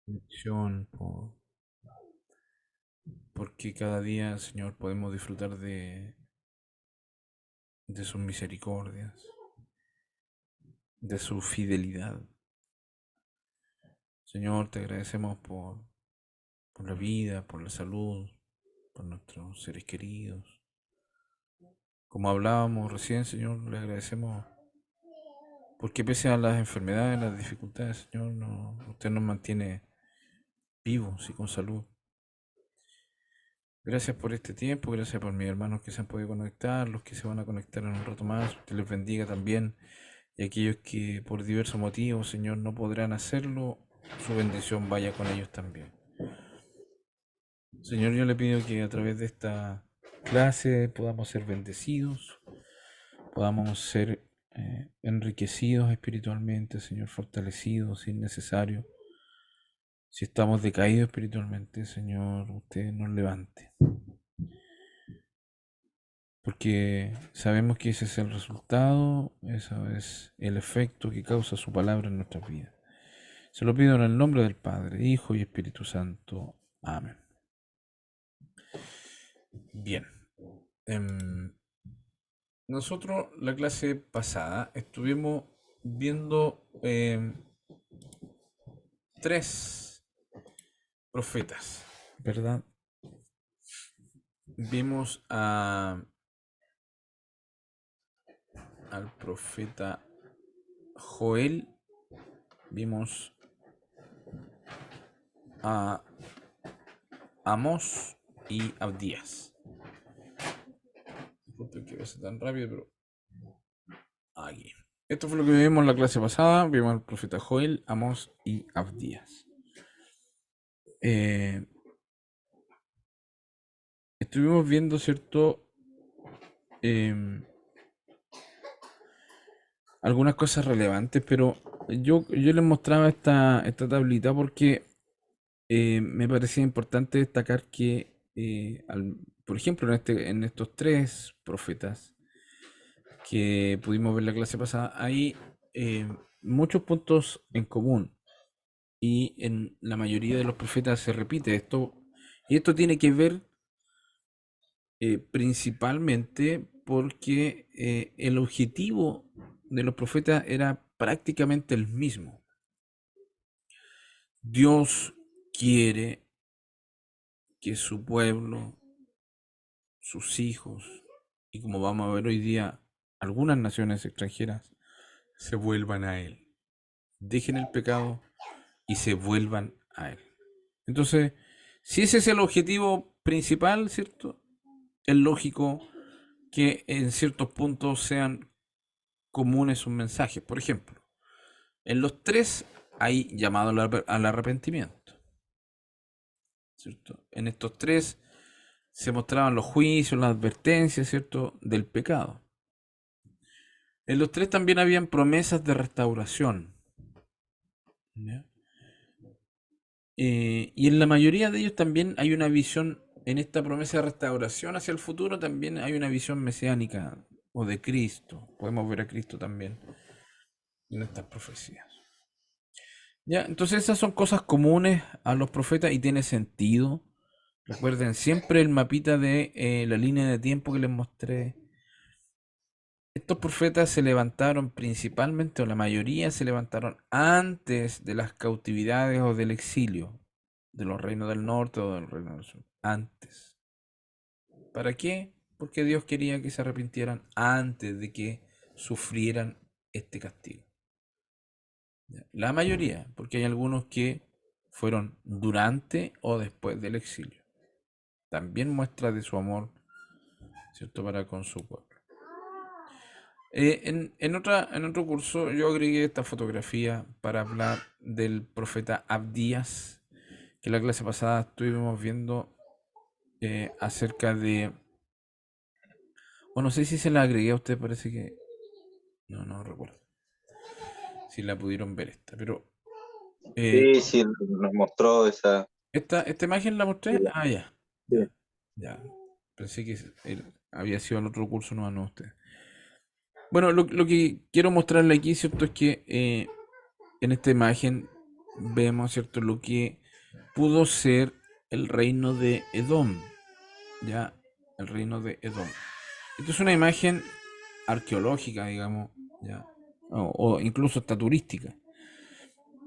bendición, porque cada día, Señor, podemos disfrutar de sus misericordias, de su fidelidad. Señor, te agradecemos por la vida, por la salud, por nuestros seres queridos. Como hablábamos recién, Señor, le agradecemos porque pese a las enfermedades, las dificultades, Señor, usted nos mantiene vivos y con salud. Gracias por este tiempo, gracias por mis hermanos que se han podido conectar, los que se van a conectar en un rato más, que les bendiga también. Y aquellos que por diversos motivos, Señor, no podrán hacerlo, su bendición vaya con ellos también. Señor, yo le pido que a través de esta clase podamos ser bendecidos, podamos ser enriquecidos espiritualmente, Señor, fortalecidos si es necesario. Si estamos decaídos espiritualmente, Señor, usted nos levante. Porque sabemos que ese es el resultado, ese es el efecto que causa su palabra en nuestras vidas. Se lo pido en el nombre del Padre, Hijo y Espíritu Santo. Amén. Bien. Nosotros la clase pasada estuvimos viendo tres profetas, ¿verdad? Vimos al profeta Joel, vimos a Amós y Abdías. Disculpen que pase tan rápido, pero aquí. Esto fue lo que vimos en la clase pasada. Vimos al profeta Joel, Amós y Abdías. Estuvimos viendo, ¿cierto? Algunas cosas relevantes, pero yo les mostraba esta tablita porque me parecía importante destacar que, por ejemplo, en estos tres profetas que pudimos ver la clase pasada, hay muchos puntos en común y en la mayoría de los profetas se repite esto, y esto tiene que ver principalmente porque el objetivo de los profetas era prácticamente el mismo. Dios quiere que su pueblo, sus hijos, y como vamos a ver hoy día, algunas naciones extranjeras, se vuelvan a Él. Dejen el pecado y se vuelvan a Él. Entonces, si ese es el objetivo principal, ¿cierto? Es lógico que en ciertos puntos sean comunes sus mensajes. Por ejemplo, en los tres hay llamado al arrepentimiento, ¿cierto? En estos tres se mostraban los juicios, las advertencias, ¿cierto? Del pecado. En los tres también habían promesas de restauración. ¿Ya? Y en la mayoría de ellos también hay una visión, en esta promesa de restauración hacia el futuro, también hay una visión mesiánica o de Cristo. Podemos ver a Cristo también en estas profecías. Ya, entonces esas son cosas comunes a los profetas y tiene sentido. Recuerden siempre el mapita de la línea de tiempo que les mostré. Estos profetas se levantaron principalmente, o la mayoría se levantaron antes de las cautividades o del exilio, de los reinos del norte o del reino del sur. Antes. ¿Para qué? Porque Dios quería que se arrepintieran antes de que sufrieran este castigo. La mayoría, porque hay algunos que fueron durante o después del exilio. También muestra de su amor, ¿cierto?, para con su pueblo. En otro curso yo agregué esta fotografía para hablar del profeta Abdías, que la clase pasada estuvimos viendo acerca de... O no sé si se la agregué a usted, parece que... No recuerdo si la pudieron ver esta, pero... eh, Sí, sí, nos mostró esa. esta imagen la mostré. Sí, Ah, ya, sí. ya, ya. Pensé que había sido en otro curso, no usted. Bueno, lo que quiero mostrarle aquí, ¿cierto? Es que en esta imagen vemos, ¿cierto?, lo que pudo ser el reino de Edom, ya, el reino de Edom. Esto es una imagen arqueológica, digamos, ya, o incluso hasta turística,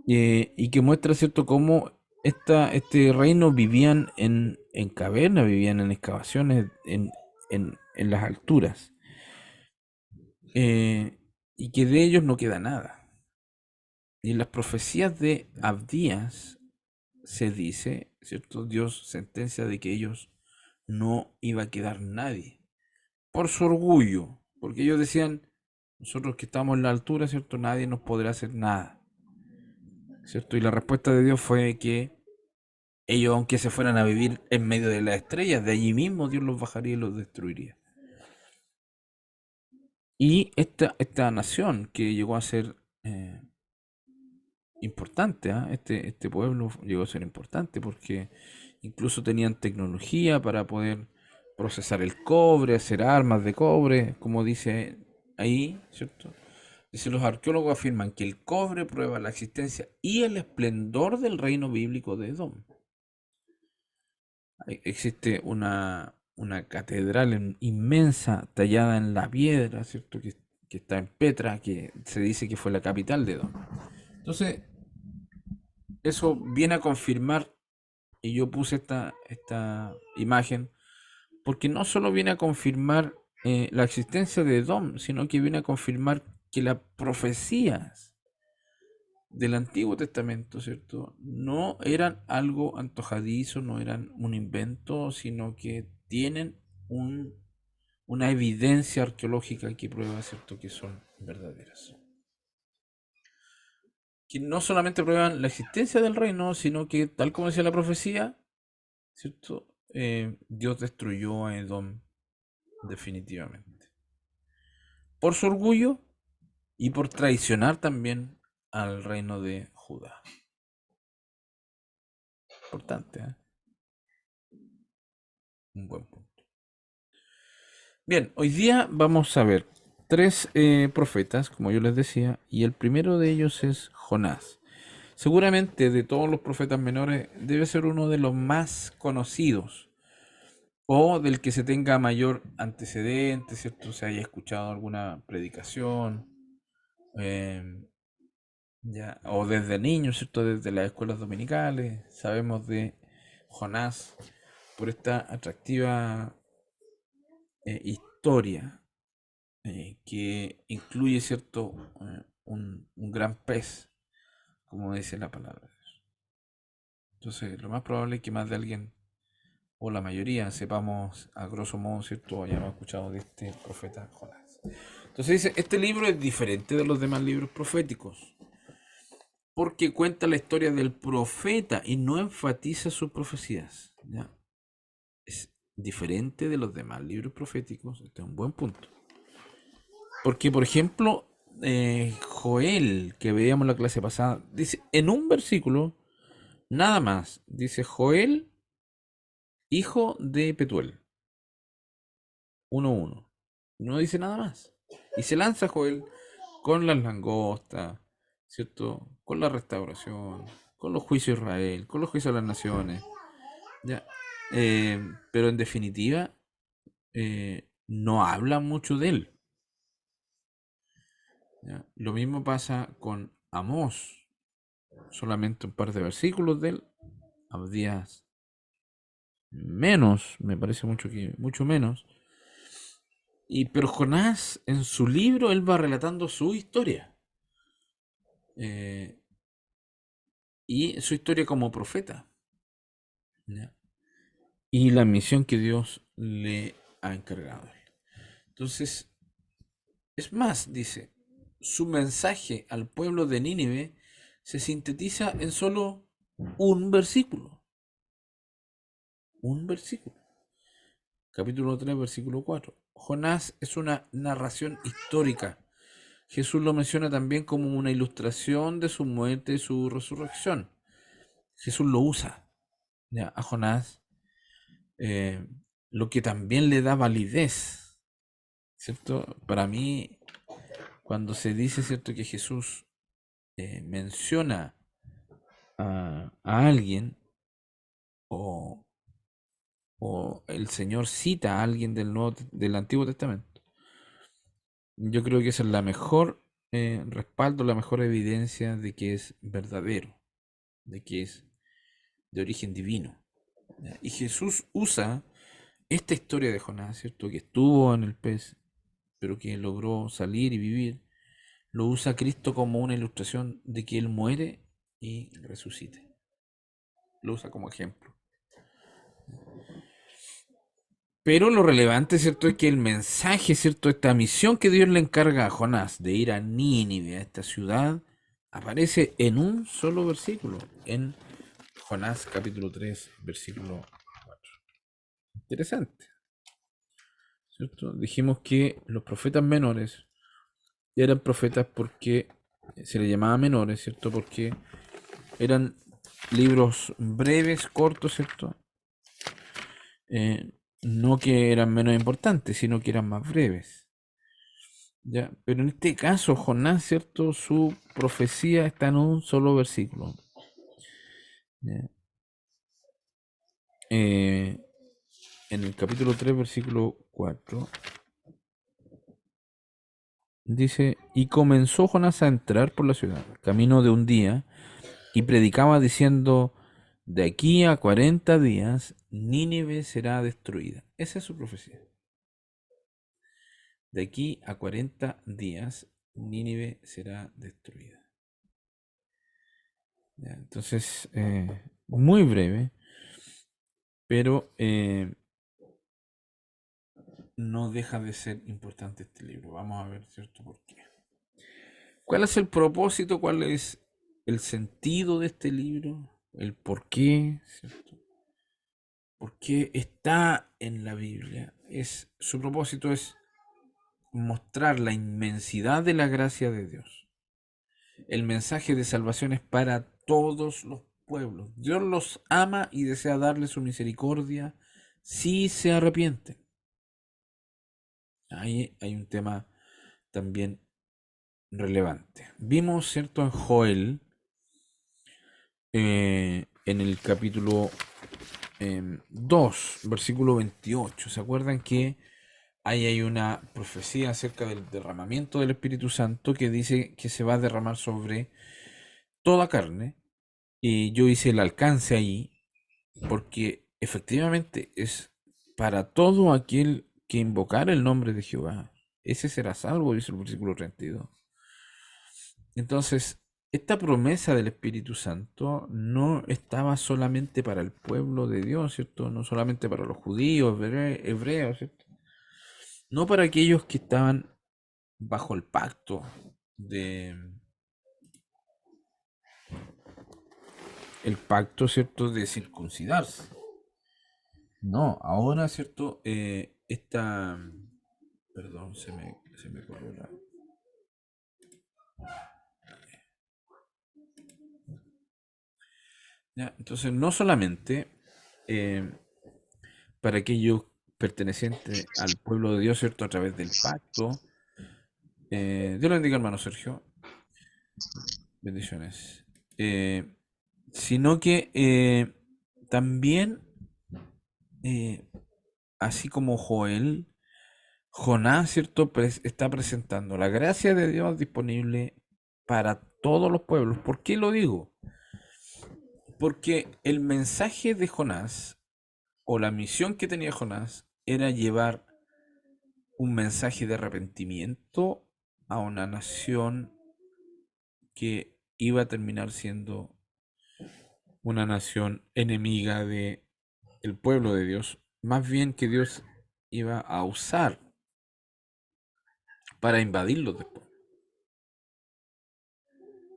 y que muestra, ¿cierto?, cómo este reino vivían en cavernas, vivían en excavaciones, en las alturas, y que de ellos no queda nada. Y en las profecías de Abdías se dice, ¿cierto? Dios sentencia de que ellos no iba a quedar nadie. Por su orgullo, porque ellos decían, nosotros que estamos en la altura, ¿cierto? Nadie nos podrá hacer nada, ¿cierto? Y la respuesta de Dios fue que ellos, aunque se fueran a vivir en medio de las estrellas, de allí mismo Dios los bajaría y los destruiría. Y esta nación que llegó a ser importante, ¿ah? Este pueblo llegó a ser importante porque incluso tenían tecnología para poder procesar el cobre, hacer armas de cobre, como dice ahí, ¿cierto? Dice, los arqueólogos afirman que el cobre prueba la existencia y el esplendor del reino bíblico de Edom. Existe una catedral inmensa tallada en la piedra, ¿cierto? Que está en Petra, que se dice que fue la capital de Edom. Entonces, eso viene a confirmar, y yo puse esta imagen, porque no solo viene a confirmar la existencia de Edom, sino que viene a confirmar que las profecías del Antiguo Testamento, ¿cierto? No eran algo antojadizo, no eran un invento, sino que tienen una evidencia arqueológica que prueba, ¿cierto?, que son verdaderas. Que no solamente prueban la existencia del reino, sino que, tal como decía la profecía, ¿cierto? Dios destruyó a Edom definitivamente. Por su orgullo y por traicionar también al reino de Judá. Importante, ¿eh? Un buen punto. Bien, hoy día vamos a ver tres profetas, como yo les decía, y el primero de ellos es Jonás. Seguramente de todos los profetas menores debe ser uno de los más conocidos o del que se tenga mayor antecedente, ¿cierto? Se haya escuchado alguna predicación, eh, ya, o desde niño, ¿cierto? Desde las escuelas dominicales, sabemos de Jonás por esta atractiva historia que incluye, ¿cierto? Un gran pez, como dice la palabra. Entonces, lo más probable es que más de alguien, o la mayoría, sepamos a grosso modo, ¿cierto? O hayamos escuchado de este profeta Jonás. Entonces dice, este libro es diferente de los demás libros proféticos, porque cuenta la historia del profeta y no enfatiza sus profecías. ¿Ya? Es diferente de los demás libros proféticos. Este es un buen punto. Porque, por ejemplo, Joel, que veíamos la clase pasada, dice en un versículo, nada más, dice Joel, hijo de Petuel, 1:1. No dice nada más. Y se lanza Joel con las langostas, ¿cierto? Con la restauración, con los juicios de Israel, con los juicios de las naciones. ¿Ya? Pero en definitiva, no habla mucho de él. ¿Ya? Lo mismo pasa con Amós, solamente un par de versículos de él. Abdías menos, me parece mucho menos. Pero Jonás, en su libro, él va relatando su historia. eh, y su historia como profeta. ¿Ya? Y la misión que Dios le ha encargado. Entonces, es más, dice, su mensaje al pueblo de Nínive se sintetiza en solo un versículo. Un versículo. Capítulo 3, versículo 4. Jonás es una narración histórica. Jesús lo menciona también como una ilustración de su muerte y su resurrección. Jesús lo usa, ¿ya?, a Jonás, eh, lo que también le da validez, ¿cierto? Para mí, cuando se dice, ¿cierto?, que Jesús menciona a alguien o, o el Señor cita a alguien del Antiguo Testamento, yo creo que esa es la mejor respaldo, la mejor evidencia de que es verdadero, de que es de origen divino. ¿Ya? Y Jesús usa esta historia de Jonás, ¿cierto? Que estuvo en el pez, pero que logró salir y vivir, lo usa Cristo como una ilustración de que Él muere y resucita. Lo usa como ejemplo. Pero lo relevante, ¿cierto? Es que el mensaje, ¿cierto? Esta misión que Dios le encarga a Jonás de ir a Nínive, a esta ciudad, aparece en un solo versículo, en Jonás capítulo 3 versículo 4. Interesante, ¿cierto? Dijimos que los profetas menores eran profetas porque se les llamaba menores, ¿cierto? Porque eran libros breves, cortos, ¿cierto? No que eran menos importantes, sino que eran más breves. ¿Ya? Pero en este caso, Jonás, ¿cierto? Su profecía está en un solo versículo. ¿Ya? En el capítulo 3 versículo 4 dice, y comenzó Jonás a entrar por la ciudad, camino de un día, y predicaba diciendo, de aquí a 40 días, Nínive será destruida. Esa es su profecía. De aquí a 40 días, Nínive será destruida. Ya, entonces, muy breve, pero no deja de ser importante este libro. Vamos a ver, ¿cierto? ¿Por qué? ¿Cuál es el propósito? ¿Cuál es el sentido de este libro? ¿El por qué? ¿Cierto? ¿Por qué está en la Biblia? Su propósito es mostrar la inmensidad de la gracia de Dios. El mensaje de salvación es para todos los pueblos. Dios los ama y desea darles su misericordia si se arrepienten. Ahí hay un tema también relevante. Vimos, ¿cierto?, en Joel, en el capítulo 2, versículo 28. ¿Se acuerdan que ahí hay una profecía acerca del derramamiento del Espíritu Santo que dice que se va a derramar sobre toda carne? Y yo hice el alcance ahí porque efectivamente es para todo aquel que invocar el nombre de Jehová. Ese será salvo, dice el versículo 32. Entonces, esta promesa del Espíritu Santo no estaba solamente para el pueblo de Dios, ¿cierto? No solamente para los judíos, hebreos, ¿cierto? No para aquellos que estaban bajo el pacto de el pacto, ¿cierto?, de circuncidarse. No, ahora, ¿cierto? Perdón, se me corrió la... Ya, entonces, no solamente eh, para aquellos pertenecientes al pueblo de Dios, ¿cierto? A través del pacto. Dios lo bendiga, hermano Sergio. Bendiciones. Eh, Sino que también, eh, así como Joel, Jonás, ¿cierto? Está presentando la gracia de Dios disponible para todos los pueblos. ¿Por qué lo digo? Porque el mensaje de Jonás, o la misión que tenía Jonás, era llevar un mensaje de arrepentimiento a una nación que iba a terminar siendo una nación enemiga de el pueblo de Dios, más bien que Dios iba a usar para invadirlos después,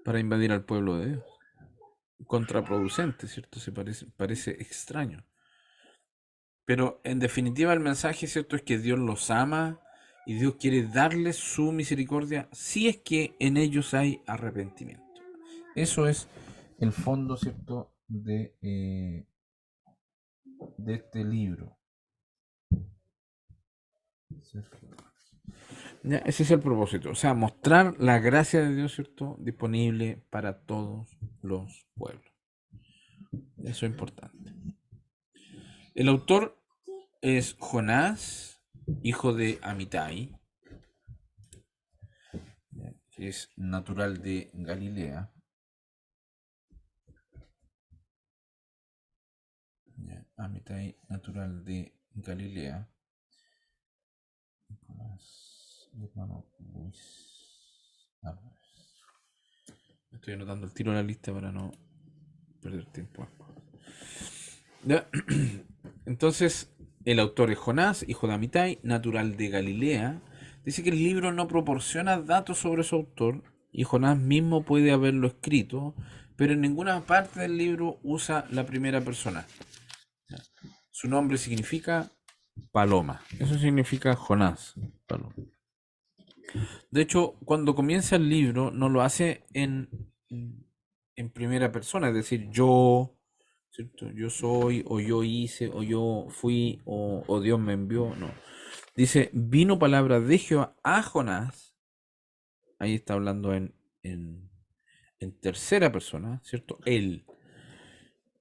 para invadir al pueblo de Dios. Contraproducente, ¿cierto? Parece extraño. Pero en definitiva el mensaje, ¿cierto?, es que Dios los ama y Dios quiere darles su misericordia si es que en ellos hay arrepentimiento. Eso es el fondo, ¿cierto?, de este libro. Ya, ese es el propósito, o sea, mostrar la gracia de Dios, ¿cierto?, disponible para todos los pueblos. Eso es importante. El autor es Jonás, hijo de Amitai, que es natural de Galilea. Amitai, natural de Galilea. Mi hermano Luis Álvarez. Estoy anotando el tiro a la lista para no perder tiempo. ¿Ya? Entonces, el autor es Jonás, hijo de Amitai, natural de Galilea. Dice que el libro no proporciona datos sobre su autor y Jonás mismo puede haberlo escrito, pero en ninguna parte del libro usa la primera persona. Su nombre significa paloma. Eso significa Jonás, paloma. De hecho, cuando comienza el libro, no lo hace en primera persona, es decir, yo, ¿cierto? Yo soy, o yo hice, o yo fui, o Dios me envió. No. Dice, vino palabra de Jehová a Jonás. Ahí está hablando en tercera persona, ¿cierto? Él.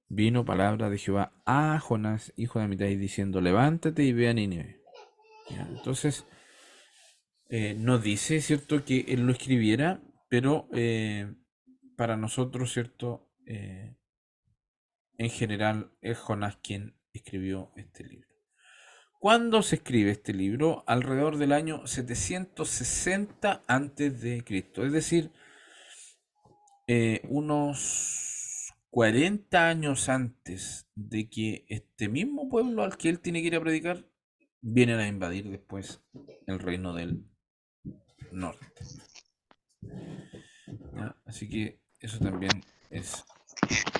Vino palabra de Jehová a Jonás, hijo de Amitai, diciendo, levántate y ve a Nínive. ¿Ya? Entonces, no dice, ¿cierto?, que él lo escribiera, pero para nosotros, ¿cierto? En general es Jonás quien escribió este libro. ¿Cuándo se escribe este libro? Alrededor del año 760 antes de Cristo, es decir, unos 40 años antes de que este mismo pueblo al que él tiene que ir a predicar vienen a invadir después el reino del norte. ¿Ya? Así que eso también es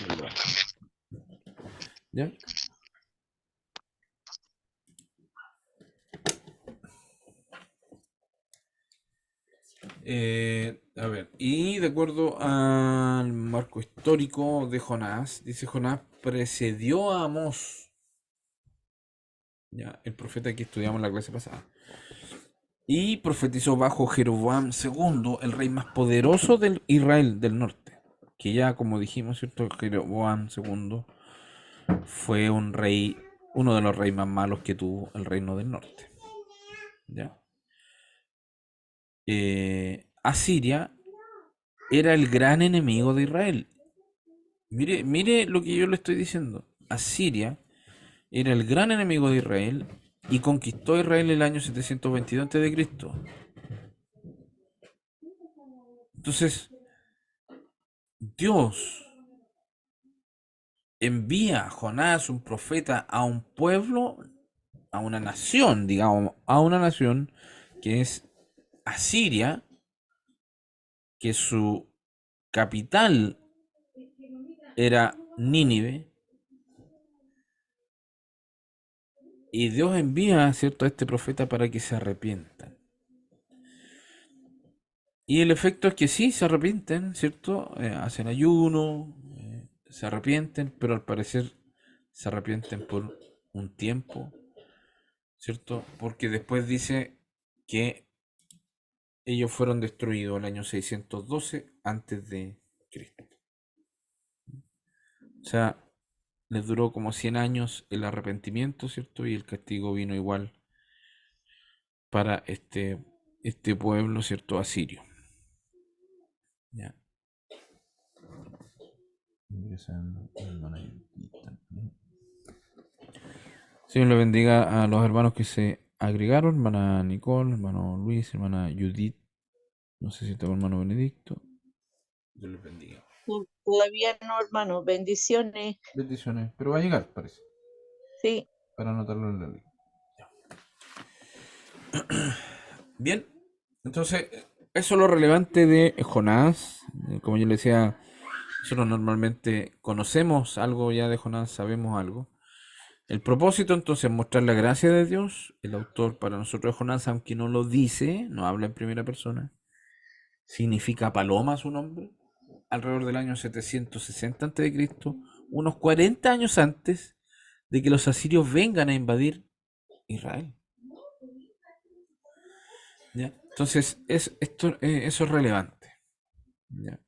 relevante. ¿Ya? A ver, y de acuerdo al marco histórico de Jonás, dice Jonás precedió a Amós, ya, el profeta que estudiamos en la clase pasada, y profetizó bajo Jeroboam II, el rey más poderoso del Israel del norte, que ya como dijimos, ¿cierto? Jeroboam II fue un rey, uno de los reyes más malos que tuvo el reino del norte. ¿Ya? Asiria era el gran enemigo de Israel. Mire, mire lo que yo le estoy diciendo. Asiria era el gran enemigo de Israel y conquistó Israel en el año 722 a.C. Entonces, Dios envía a Jonás, un profeta, a un pueblo, a una nación, digamos, a una nación que es Asiria, que su capital era Nínive, y Dios envía, ¿cierto?, a este profeta para que se arrepientan. Y el efecto es que sí, se arrepienten, ¿cierto? Hacen ayuno, se arrepienten, pero al parecer se arrepienten por un tiempo, ¿cierto? Porque después dice que ellos fueron destruidos el año 612 antes de Cristo. O sea, les duró como 100 años el arrepentimiento, ¿cierto? Y el castigo vino igual para este pueblo, ¿cierto? Asirio. Ya. Señor le bendiga a los hermanos que se agregaron, hermana Nicole, hermano Luis, hermana Judith, no sé si está el hermano Benedicto. Dios les bendiga. Todavía no, hermano. Bendiciones. Bendiciones, pero va a llegar, parece. Sí. Para anotarlo en la ley. Bien, entonces, eso es lo relevante de Jonás. Como yo le decía, nosotros normalmente conocemos algo ya de Jonás, sabemos algo. El propósito entonces es mostrar la gracia de Dios. El autor para nosotros de Jonás, aunque no lo dice, no habla en primera persona, significa paloma su nombre. Alrededor del año 760 a.C., unos 40 años antes de que los asirios vengan a invadir Israel. ¿Ya? Entonces, eso es relevante. ¿Ya?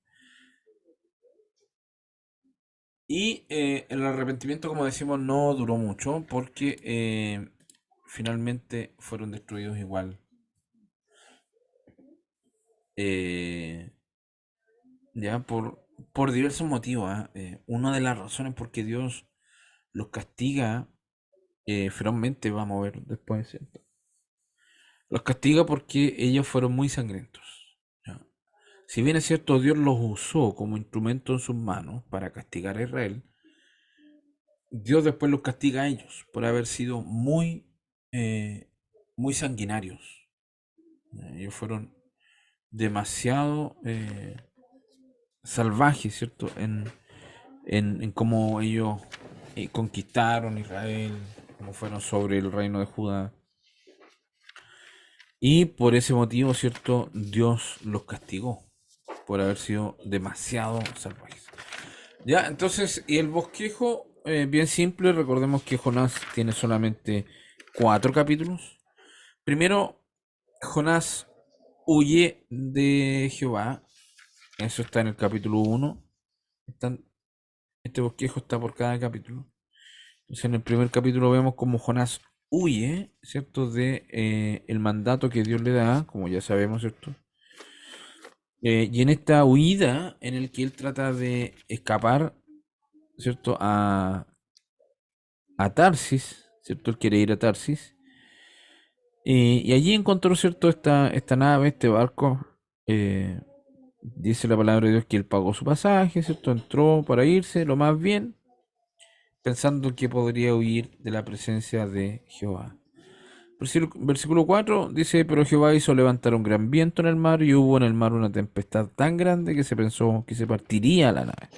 Y el arrepentimiento, como decimos, no duró mucho porque finalmente fueron destruidos igual. eh, ya por diversos motivos. Una de las razones por que Dios los castiga ferozmente, vamos a ver después, ¿cierto? Los castiga porque ellos fueron muy sangrientos. ¿Ya? Si bien es cierto, Dios los usó como instrumento en sus manos para castigar a Israel, Dios después los castiga a ellos por haber sido eh, muy sanguinarios. Ellos fueron demasiado salvajes, ¿cierto? En cómo ellos conquistaron Israel, cómo fueron sobre el reino de Judá. Y por ese motivo, ¿cierto? Dios los castigó por haber sido demasiado salvajes. Ya, entonces, y el bosquejo, bien simple, recordemos que Jonás tiene solamente 4 capítulos. Primero, Jonás huye de Jehová, eso está en el capítulo 1. Este bosquejo está por cada capítulo. Entonces, en el primer capítulo vemos cómo Jonás huye, ¿cierto? De el mandato que Dios le da, como ya sabemos, ¿cierto? Y en esta huida en el que él trata de escapar, ¿cierto? A Tarsis, ¿cierto? Él quiere ir a Tarsis. Y allí encontró, ¿cierto? Esta nave, este barco. eh, Dice la palabra de Dios que él pagó su pasaje, ¿cierto? Entró para irse lo más bien, pensando que podría huir de la presencia de Jehová. Versículo 4 dice, pero Jehová hizo levantar un gran viento en el mar y hubo en el mar una tempestad tan grande que se pensó que se partiría la nave.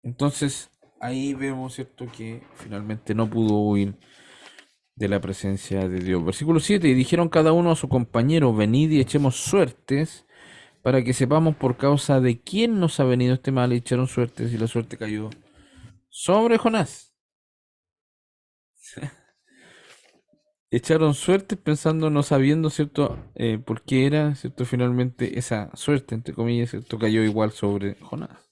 Entonces, ahí vemos, ¿cierto?, que finalmente no pudo huir de la presencia de Dios. Versículo 7, y dijeron cada uno a su compañero, venid y echemos suertes para que sepamos por causa de quién nos ha venido este mal, y echaron suertes y la suerte cayó sobre Jonás. Echaron suertes pensando, no sabiendo, ¿cierto?, por qué era, ¿cierto? Finalmente esa suerte, entre comillas, ¿cierto?, cayó igual sobre Jonás.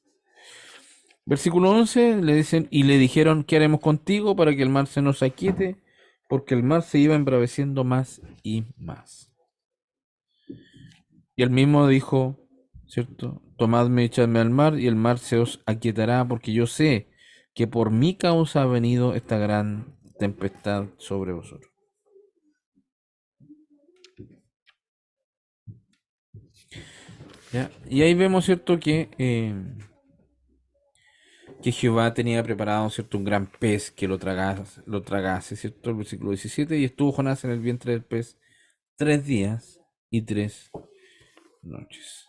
Versículo 11, le dicen, y le dijeron, ¿qué haremos contigo para que el mar se nos aquiete? Porque el mar se iba embraveciendo más y más. Y él mismo dijo, ¿cierto? Tomadme, echadme al mar, y el mar se os aquietará, porque yo sé que por mi causa ha venido esta gran tempestad sobre vosotros. ¿Ya? Y ahí vemos, ¿cierto?, que Jehová tenía preparado, ¿cierto?, un gran pez que lo tragase, ¿cierto? El versículo 17, y estuvo Jonás en el vientre del pez 3 días y 3 noches.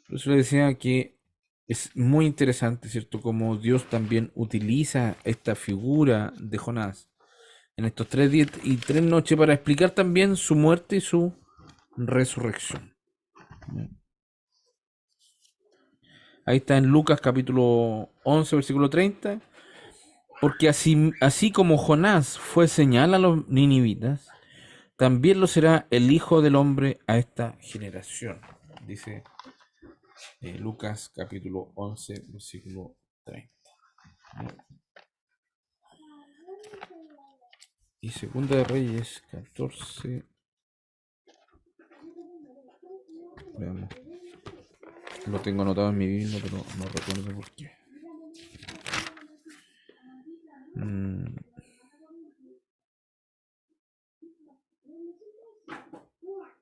Por eso le decía que es muy interesante, ¿cierto?, como Dios también utiliza esta figura de Jonás en estos 3 días y 3 noches para explicar también su muerte y su resurrección. Ahí está en Lucas capítulo 11, versículo 30. Porque así como Jonás fue señal a los ninivitas, también lo será el Hijo del Hombre a esta generación. Dice Lucas capítulo 11, versículo 30. Y Segunda de Reyes 14. Veamos. Lo tengo anotado en mi Biblia, pero no recuerdo por qué.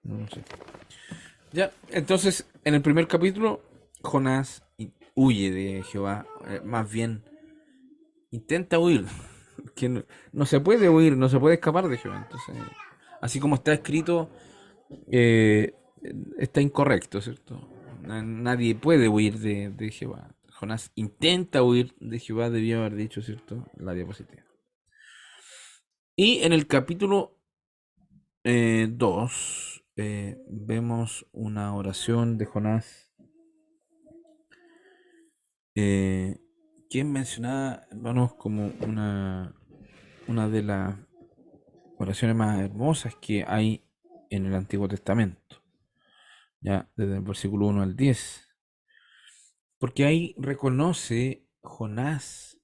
No sé. Ya, entonces, en el primer capítulo, Jonás huye de Jehová. Más bien, intenta huir. Que no se puede huir, no se puede escapar de Jehová. Entonces, así como está escrito, eh, está incorrecto, ¿cierto? Nadie puede huir de Jehová. Jonás intenta huir de Jehová, debía haber dicho, ¿cierto? La diapositiva. Y en el capítulo 2 vemos una oración de Jonás que es mencionada, hermanos, como una de las oraciones más hermosas que hay en el Antiguo Testamento, ya desde el versículo 1 al 10. Porque ahí reconoce Jonás,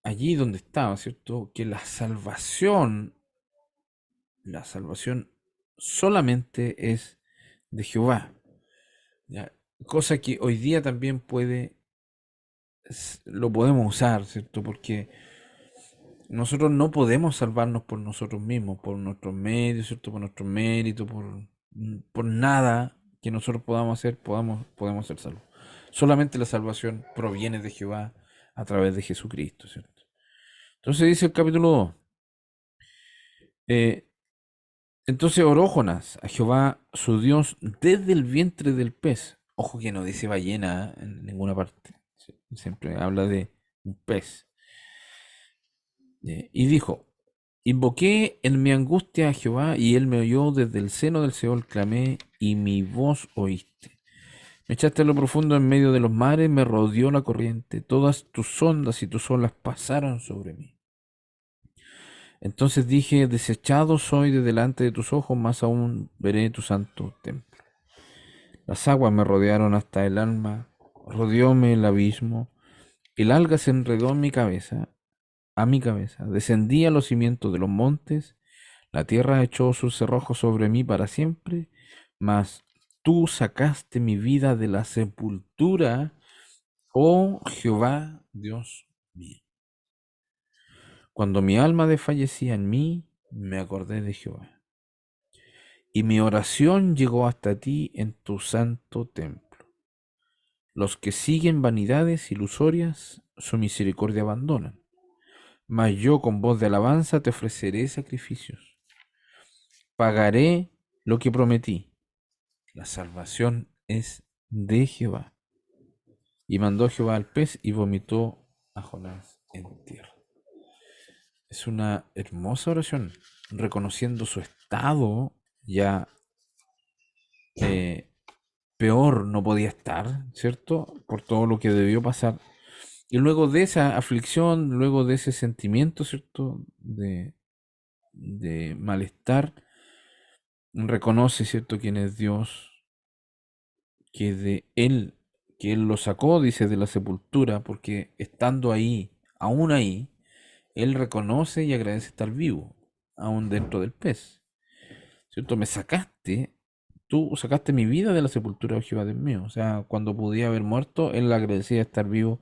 allí donde estaba, ¿cierto? Que la salvación solamente es de Jehová. ¿Ya? Cosa que hoy día también lo podemos usar, ¿cierto? Porque nosotros no podemos salvarnos por nosotros mismos, por nuestros medios, ¿cierto? Por nuestros méritos, por nada que nosotros podamos hacer, podemos ser salvos. Solamente la salvación proviene de Jehová a través de Jesucristo, ¿cierto? Entonces dice el capítulo 2. eh, entonces oró Jonás a Jehová su Dios desde el vientre del pez. Ojo que no dice ballena en ninguna parte. Siempre habla de un pez. Y dijo, invoqué en mi angustia a Jehová, y él me oyó desde el seno del Seol, clamé, y mi voz oíste. Me echaste a lo profundo en medio de los mares, me rodeó la corriente, todas tus ondas y tus olas pasaron sobre mí. Entonces dije, desechado soy de delante de tus ojos, más aún veré tu santo templo. Las aguas me rodearon hasta el alma, rodeóme el abismo, el alga se enredó en mi cabeza, a mi cabeza, descendí a los cimientos de los montes, la tierra echó sus cerrojos sobre mí para siempre, mas tú sacaste mi vida de la sepultura, oh Jehová, Dios mío. Cuando mi alma desfallecía en mí, me acordé de Jehová, y mi oración llegó hasta ti en tu santo templo. Los que siguen vanidades ilusorias, su misericordia abandonan, mas yo con voz de alabanza te ofreceré sacrificios. Pagaré lo que prometí. La salvación es de Jehová. Y mandó Jehová al pez y vomitó a Jonás en tierra. Es una hermosa oración, reconociendo su estado ya peor no podía estar, ¿cierto? Por todo lo que debió pasar. Y luego de esa aflicción, luego de ese sentimiento, ¿cierto? De malestar, reconoce, ¿cierto?, quién es Dios, que de él, que él lo sacó, dice, de la sepultura, porque estando ahí, aún ahí, él reconoce y agradece estar vivo, aún dentro del pez. ¿Cierto? Tú sacaste mi vida de la sepultura, oh Jehová Dios mío. O sea, cuando podía haber muerto, él agradecía estar vivo,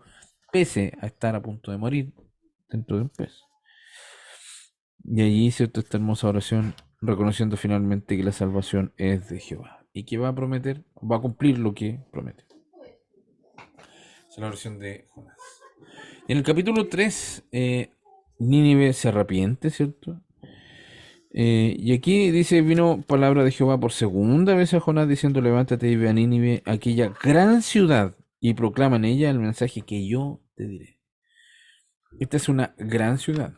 pese a estar a punto de morir dentro de un pez. Y allí, ¿cierto?, esta hermosa oración, reconociendo finalmente que la salvación es de Jehová y que va a cumplir lo que promete. Es la oración de Jonás. En el capítulo 3, Nínive se arrepiente, ¿cierto? Y aquí dice, vino palabra de Jehová por segunda vez a Jonás diciendo, levántate y ve a Nínive, aquella gran ciudad, y proclama en ella el mensaje que yo te diré. Esta es una gran ciudad,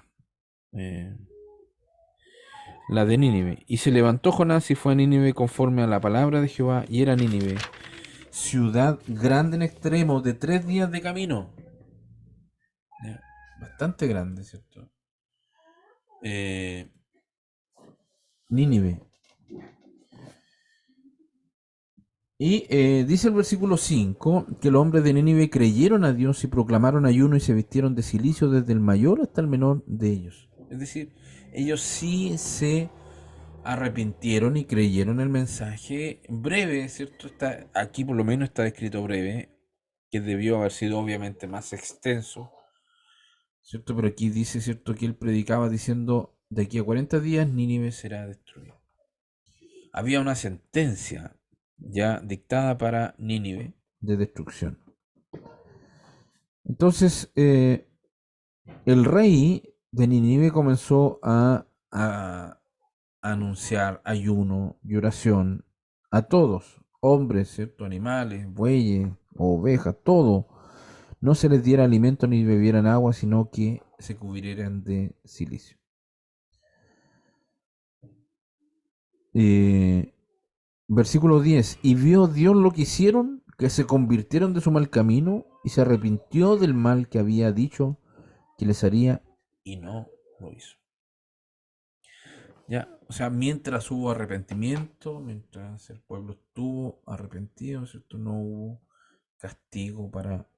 eh, la de Nínive. Y se levantó Jonás y fue a Nínive conforme a la palabra de Jehová, y era Nínive, ciudad grande en extremo, de 3 días de camino. Bastante grande, ¿cierto? Nínive. Y dice el versículo 5 que los hombres de Nínive creyeron a Dios y proclamaron ayuno y se vistieron de cilicio desde el mayor hasta el menor de ellos. Es decir, ellos sí se arrepintieron y creyeron el mensaje breve, ¿cierto? Aquí por lo menos está escrito breve, que debió haber sido obviamente más extenso, ¿cierto? Pero aquí dice, ¿cierto?, que él predicaba diciendo, de aquí a 40 días Nínive será destruida. Había una sentencia ya dictada para Nínive de destrucción. Entonces, el rey de Nínive comenzó a anunciar ayuno y oración a todos, hombres, ¿cierto?, animales, bueyes, ovejas, todo. No se les diera alimento ni bebieran agua, sino que se cubrieran de silicio. Versículo 10. Y vio Dios lo que hicieron, que se convirtieron de su mal camino, y se arrepintió del mal que había dicho que les haría, y no lo hizo. Ya, o sea, mientras hubo arrepentimiento, mientras el pueblo estuvo arrepentido, ¿cierto? No hubo castigo para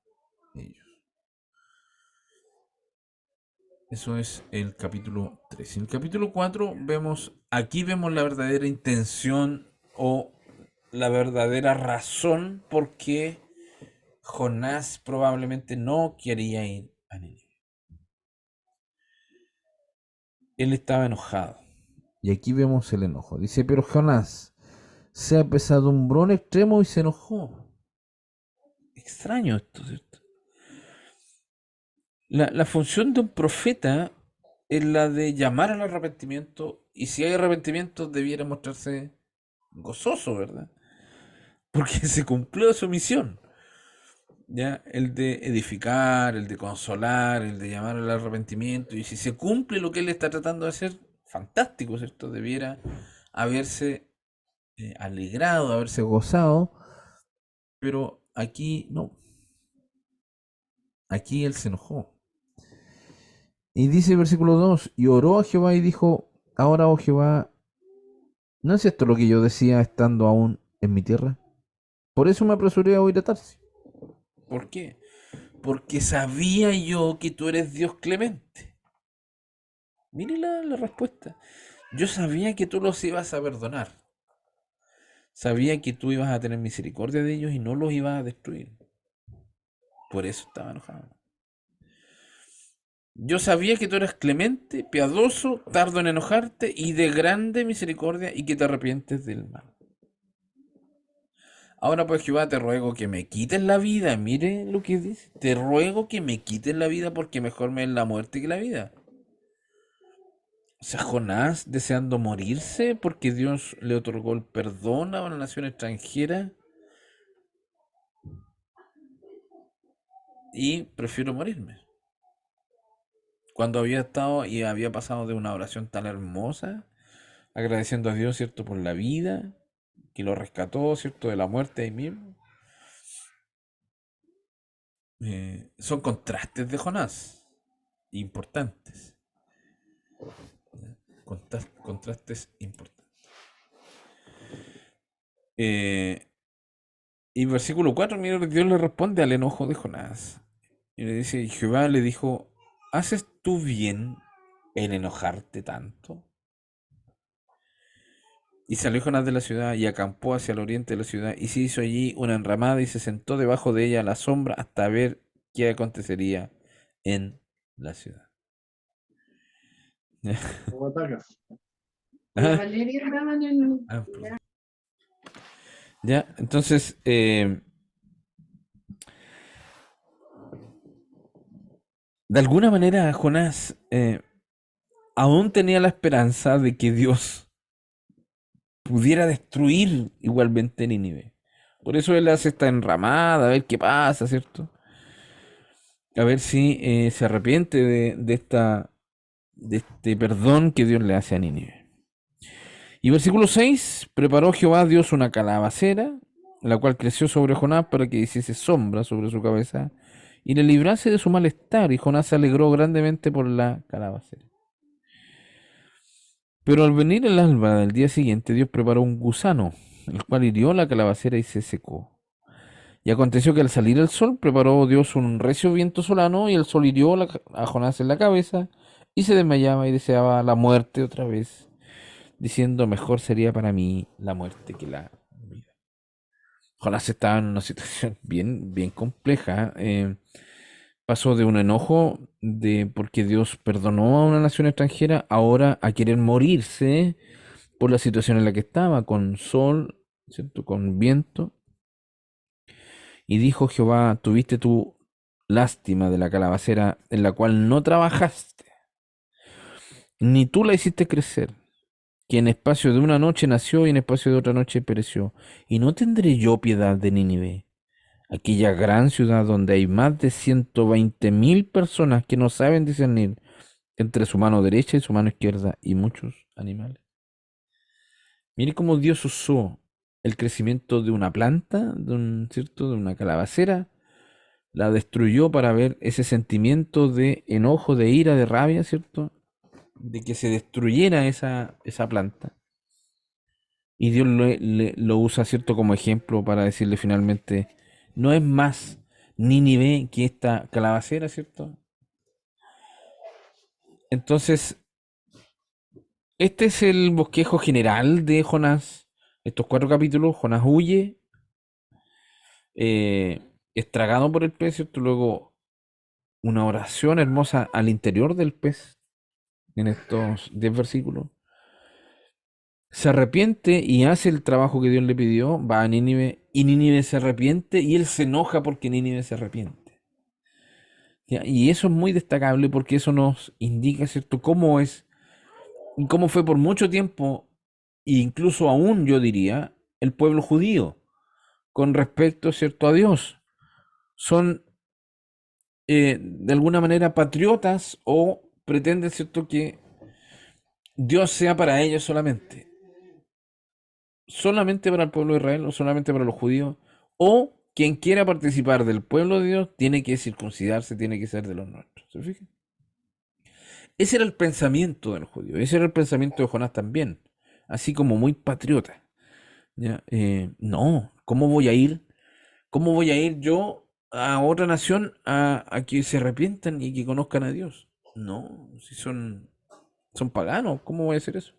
ellos. Eso es el capítulo 3. En el capítulo 4 aquí vemos la verdadera intención o la verdadera razón por qué Jonás probablemente no quería ir a Nínive. Él estaba enojado. Y aquí vemos el enojo. Dice, pero Jonás se apesadumbró en extremo y se enojó. Extraño esto, ¿cierto? La función de un profeta es la de llamar al arrepentimiento, y si hay arrepentimiento debiera mostrarse gozoso, ¿verdad? Porque se cumplió su misión, ¿ya? El de edificar, el de consolar, el de llamar al arrepentimiento, y si se cumple lo que él está tratando de hacer, fantástico, ¿cierto? Debiera haberse alegrado, haberse gozado, pero aquí no, aquí él se enojó. Y dice el versículo 2, y oró a Jehová y dijo, ahora, oh Jehová, ¿no es esto lo que yo decía estando aún en mi tierra? Por eso me apresuré a huir a Tarsis. ¿Por qué? Porque sabía yo que tú eres Dios clemente. Mire la respuesta. Yo sabía que tú los ibas a perdonar. Sabía que tú ibas a tener misericordia de ellos y no los ibas a destruir. Por eso estaba enojado. Yo sabía que tú eras clemente, piadoso, tardo en enojarte y de grande misericordia y que te arrepientes del mal. Ahora pues Jehová, te ruego que me quites la vida. Mire lo que dice. Te ruego que me quites la vida porque mejor me es la muerte que la vida. O sea, Jonás deseando morirse porque Dios le otorgó el perdón a una nación extranjera y prefiero morirme. Cuando había estado y había pasado de una oración tan hermosa, agradeciendo a Dios, ¿cierto?, por la vida, que lo rescató, ¿cierto?, de la muerte ahí mismo. Son contrastes de Jonás, importantes. Contrastes importantes. Y versículo 4, mira, Dios le responde al enojo de Jonás. Y le dice, Jehová le dijo, ¿haces tú bien en enojarte tanto? Y salió Jonás de la ciudad y acampó hacia el oriente de la ciudad y se hizo allí una enramada y se sentó debajo de ella a la sombra hasta ver qué acontecería en la ciudad. La Ah, Valeria estaba en el... perdón. Ya, entonces, de alguna manera Jonás aún tenía la esperanza de que Dios pudiera destruir igualmente Nínive. Por eso él hace esta enramada, a ver qué pasa, ¿cierto? A ver si se arrepiente de este perdón que Dios le hace a Nínive. Y versículo 6, preparó Jehová Dios una calabacera, la cual creció sobre Jonás para que hiciese sombra sobre su cabeza y le librase de su malestar, y Jonás se alegró grandemente por la calabacera. Pero al venir el alba del día siguiente, Dios preparó un gusano, el cual hirió la calabacera y se secó. Y aconteció que al salir el sol, preparó Dios un recio viento solano, y el sol hirió a Jonás en la cabeza, y se desmayaba y deseaba la muerte otra vez, diciendo, mejor sería para mí la muerte que la vida. Jonás estaba en una situación bien compleja. Pasó de un enojo porque Dios perdonó a una nación extranjera, ahora a querer morirse por la situación en la que estaba, con sol, ¿cierto?, con viento. Y dijo Jehová, tuviste tú lástima de la calabacera en la cual no trabajaste, ni tú la hiciste crecer, que en espacio de una noche nació y en espacio de otra noche pereció. Y no tendré yo piedad de Nínive, aquella gran ciudad donde hay más de 120,000 personas que no saben discernir entre su mano derecha y su mano izquierda y muchos animales. Mire cómo Dios usó el crecimiento de una planta, ¿cierto?, de una calabacera, la destruyó para ver ese sentimiento de enojo, de ira, de rabia, ¿cierto?, de que se destruyera esa planta. Y Dios lo usa, ¿cierto?, como ejemplo para decirle finalmente, No es más Nínive que esta calabacera, ¿cierto? Entonces, este es el bosquejo general de Jonás. Estos 4 capítulos, Jonás huye, eh, es tragado por el pez, ¿cierto? Luego una oración hermosa al interior del pez, en estos 10 versículos. Se arrepiente y hace el trabajo que Dios le pidió, va a Nínive y Nínive se arrepiente y él se enoja porque Nínive se arrepiente. ¿Ya? Y eso es muy destacable porque eso nos indica, ¿cierto?, cómo es y cómo fue por mucho tiempo, e incluso aún yo diría, el pueblo judío con respecto, ¿cierto?, a Dios. Son de alguna manera patriotas o pretenden, ¿cierto?, que Dios sea para ellos solamente. Solamente para el pueblo de Israel o solamente para los judíos. O quien quiera participar del pueblo de Dios tiene que circuncidarse, tiene que ser de los nuestros. ¿Se fijan? Ese era el pensamiento del judío. Ese era el pensamiento de Jonás también. Así como muy patriota. ¿Ya? No, ¿cómo voy a ir? ¿Cómo voy a ir yo a otra nación a que se arrepientan y que conozcan a Dios? No, si son paganos, ¿cómo voy a hacer eso?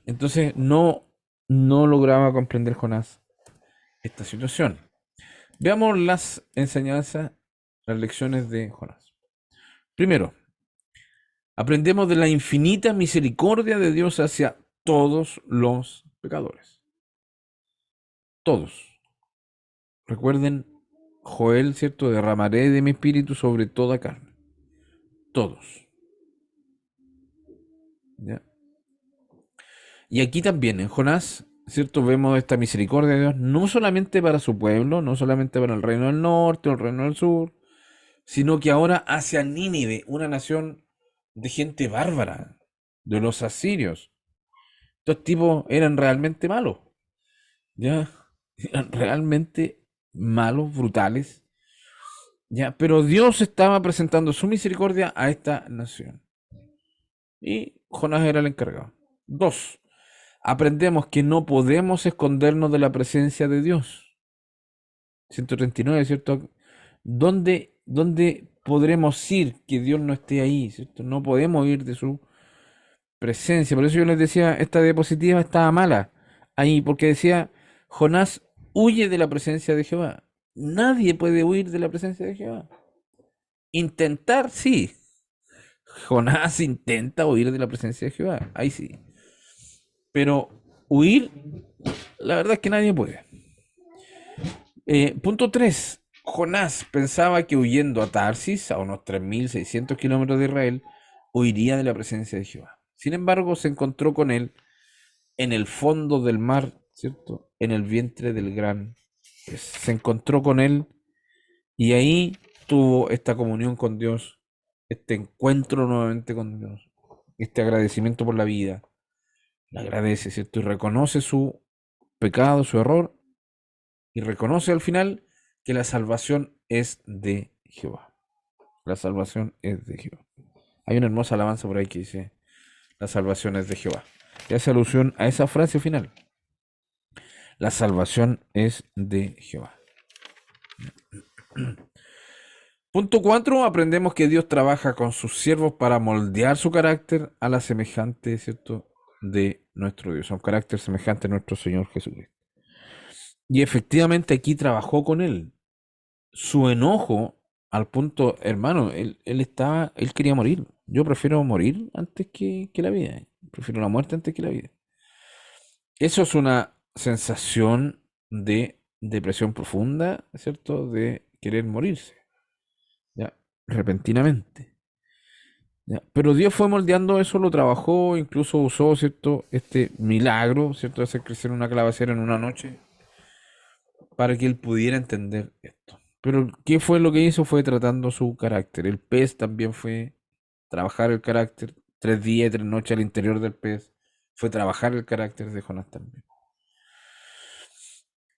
Entonces no lograba comprender Jonás esta situación. Veamos las enseñanzas, las lecciones de Jonás. Primero, aprendemos de la infinita misericordia de Dios hacia todos los pecadores. Todos. Recuerden, Joel, ¿cierto? Derramaré de mi espíritu sobre toda carne. Todos. ¿Ya? Y aquí también, en Jonás, ¿cierto? Vemos esta misericordia de Dios, no solamente para su pueblo, no solamente para el reino del norte o el reino del sur, sino que ahora hacia Nínive, una nación de gente bárbara, de los asirios. Estos tipos eran realmente malos, ¿ya? Eran realmente malos, brutales, ¿ya? Pero Dios estaba presentando su misericordia a esta nación. Y Jonás era el encargado. Dos, aprendemos que no podemos escondernos de la presencia de Dios. 139, ¿cierto? ¿Dónde podremos ir que Dios no esté ahí, ¿cierto? No podemos ir de su presencia. Por eso yo les decía, esta diapositiva estaba mala ahí, porque decía, Jonás huye de la presencia de Jehová. Nadie puede huir de la presencia de Jehová. Intentar, sí. Jonás intenta huir de la presencia de Jehová. Ahí sí. Pero huir, la verdad es que nadie puede. Punto 3. Jonás pensaba que huyendo a Tarsis, a unos 3.600 kilómetros de Israel, huiría de la presencia de Jehová. Sin embargo, se encontró con él en el fondo del mar, ¿cierto? En el vientre del gran pez. Se encontró con él y ahí tuvo esta comunión con Dios, este encuentro nuevamente con Dios, este agradecimiento por la vida. Le agradece, ¿cierto? Y reconoce su pecado, su error, y reconoce al final que la salvación es de Jehová. La salvación es de Jehová. Hay una hermosa alabanza por ahí que dice, la salvación es de Jehová. Y hace alusión a esa frase final. La salvación es de Jehová. Punto 4. Aprendemos que Dios trabaja con sus siervos para moldear su carácter a la semejante, ¿cierto?, de nuestro Dios, a un carácter semejante a nuestro Señor Jesucristo. Y efectivamente aquí trabajó con él. Su enojo al punto, hermano, él quería morir. Yo prefiero morir antes que la vida. Prefiero la muerte antes que la vida. Eso es una sensación de depresión profunda, ¿cierto? De querer morirse, ¿ya? Repentinamente. ¿Ya? Pero Dios fue moldeando eso, lo trabajó, incluso usó, ¿cierto? Este milagro, ¿cierto? De hacer crecer una calabacera en una noche para que él pudiera entender esto. Pero ¿qué fue lo que hizo? Fue tratando su carácter. El pez también fue trabajar el carácter. 3 días y 3 noches al interior del pez. Fue trabajar el carácter de Jonás también.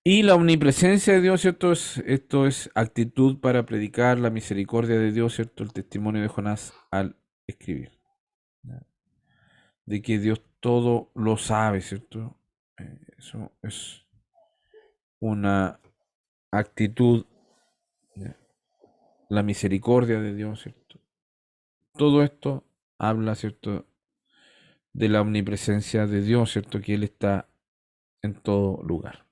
Y la omnipresencia de Dios, ¿cierto? Esto es actitud para predicar la misericordia de Dios, ¿cierto? El testimonio de Jonás al escribir. ¿Ya? De que Dios todo lo sabe, ¿cierto? Eso es una actitud, ¿ya? La misericordia de Dios, ¿cierto? Todo esto habla, ¿cierto?, de la omnipresencia de Dios, ¿cierto? Que Él está en todo lugar.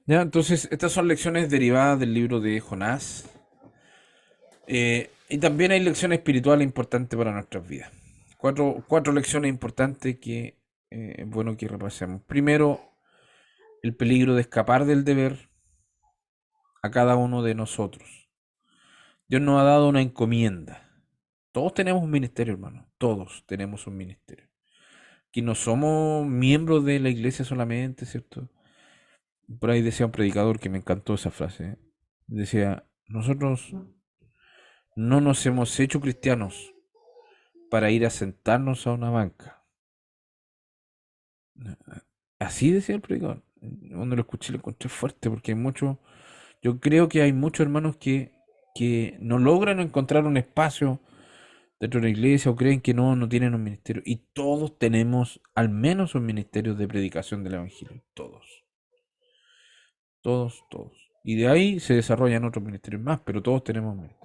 Ya, entonces, estas son lecciones derivadas del libro de Jonás. Y también hay lecciones espirituales importantes para nuestras vidas. Cuatro lecciones importantes que es bueno que repasemos. Primero, el peligro de escapar del deber a cada uno de nosotros. Dios nos ha dado una encomienda. Todos tenemos un ministerio, hermano. Todos tenemos un ministerio. Que no somos miembros de la iglesia solamente, ¿cierto? Por ahí decía un predicador que me encantó esa frase. Decía, nosotros no nos hemos hecho cristianos para ir a sentarnos a una banca. Así decía el predicador. Cuando lo escuché lo encontré fuerte porque hay muchos, yo creo que hay muchos hermanos que no logran encontrar un espacio dentro de la iglesia o creen que no tienen un ministerio. Y todos tenemos al menos un ministerio de predicación del evangelio. Todos. Todos, todos. Y de ahí se desarrollan otros ministerios más, pero todos tenemos un ministerio.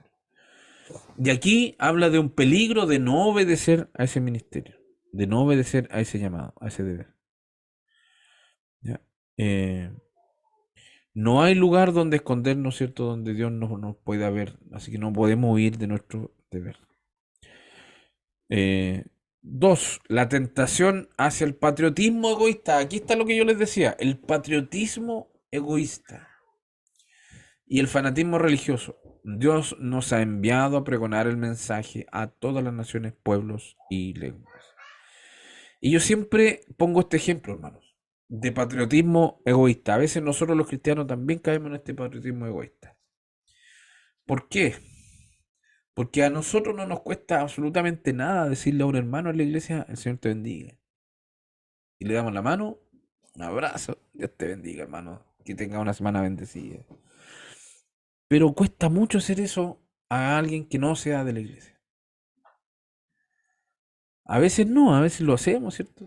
Y aquí habla de un peligro de no obedecer a ese ministerio, de no obedecer a ese llamado, a ese deber. ¿Ya? No hay lugar donde escondernos, ¿cierto? Donde Dios no nos pueda ver, así que no podemos huir de nuestro deber. Dos, la tentación hacia el patriotismo egoísta. Aquí está lo que yo les decía, el patriotismo egoísta y el fanatismo religioso. Dios nos ha enviado a pregonar el mensaje a todas las naciones, pueblos y lenguas. Y yo siempre pongo este ejemplo, hermanos, de patriotismo egoísta. A veces nosotros los cristianos también caemos en este patriotismo egoísta. ¿Por qué? Porque a nosotros no nos cuesta absolutamente nada decirle a un hermano en la iglesia, el Señor te bendiga. Y le damos la mano, un abrazo, Dios te bendiga, hermano, que tenga una semana bendecida. Pero cuesta mucho hacer eso a alguien que no sea de la iglesia. A veces no, a veces lo hacemos, ¿cierto?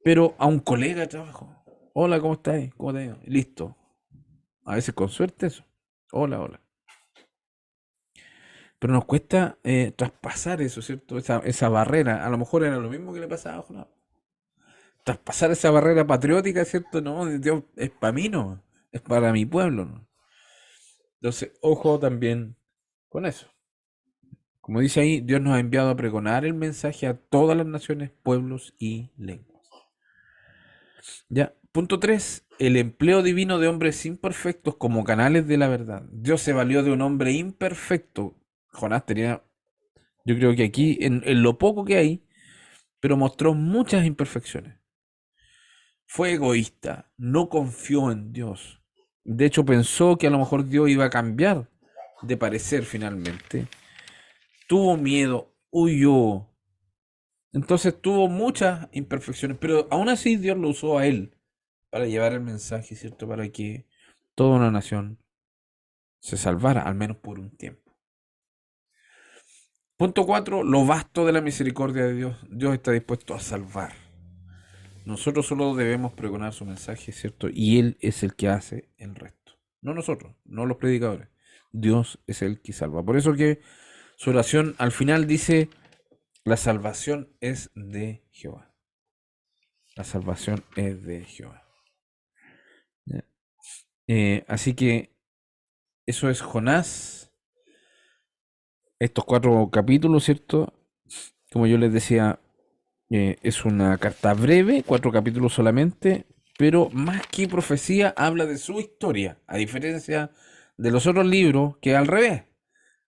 Pero a un colega de trabajo, hola, ¿cómo estás? ¿Cómo te va? Listo. A veces con suerte eso. Hola, hola. Pero nos cuesta traspasar eso, ¿cierto? Esa barrera. A lo mejor era lo mismo que le pasaba a Jonás. Traspasar esa barrera patriótica, ¿cierto? No, Dios es para mí, no. Es para mi pueblo, ¿no? Entonces, ojo también con eso. Como dice ahí, Dios nos ha enviado a pregonar el mensaje a todas las naciones, pueblos y lenguas. Ya. Punto 3. El empleo divino de hombres imperfectos como canales de la verdad. Dios se valió de un hombre imperfecto. Jonás tenía, yo creo que aquí, en lo poco que hay, pero mostró muchas imperfecciones. Fue egoísta, no confió en Dios. De hecho, pensó que a lo mejor Dios iba a cambiar de parecer finalmente. Tuvo miedo, huyó. Entonces tuvo muchas imperfecciones, pero aún así Dios lo usó a él para llevar el mensaje, ¿cierto? Para que toda una nación se salvara, al menos por un tiempo. Punto 4. Lo vasto de la misericordia de Dios. Dios está dispuesto a salvar. Nosotros solo debemos pregonar su mensaje, ¿cierto? Y Él es el que hace el resto. No nosotros, no los predicadores. Dios es el que salva. Por eso que su oración al final dice, la salvación es de Jehová. La salvación es de Jehová. ¿Ya? Así que eso es Jonás. Estos 4 capítulos, ¿cierto? Como yo les decía, es una carta breve, 4 capítulos solamente, pero más que profecía habla de su historia, a diferencia de los otros libros que al revés,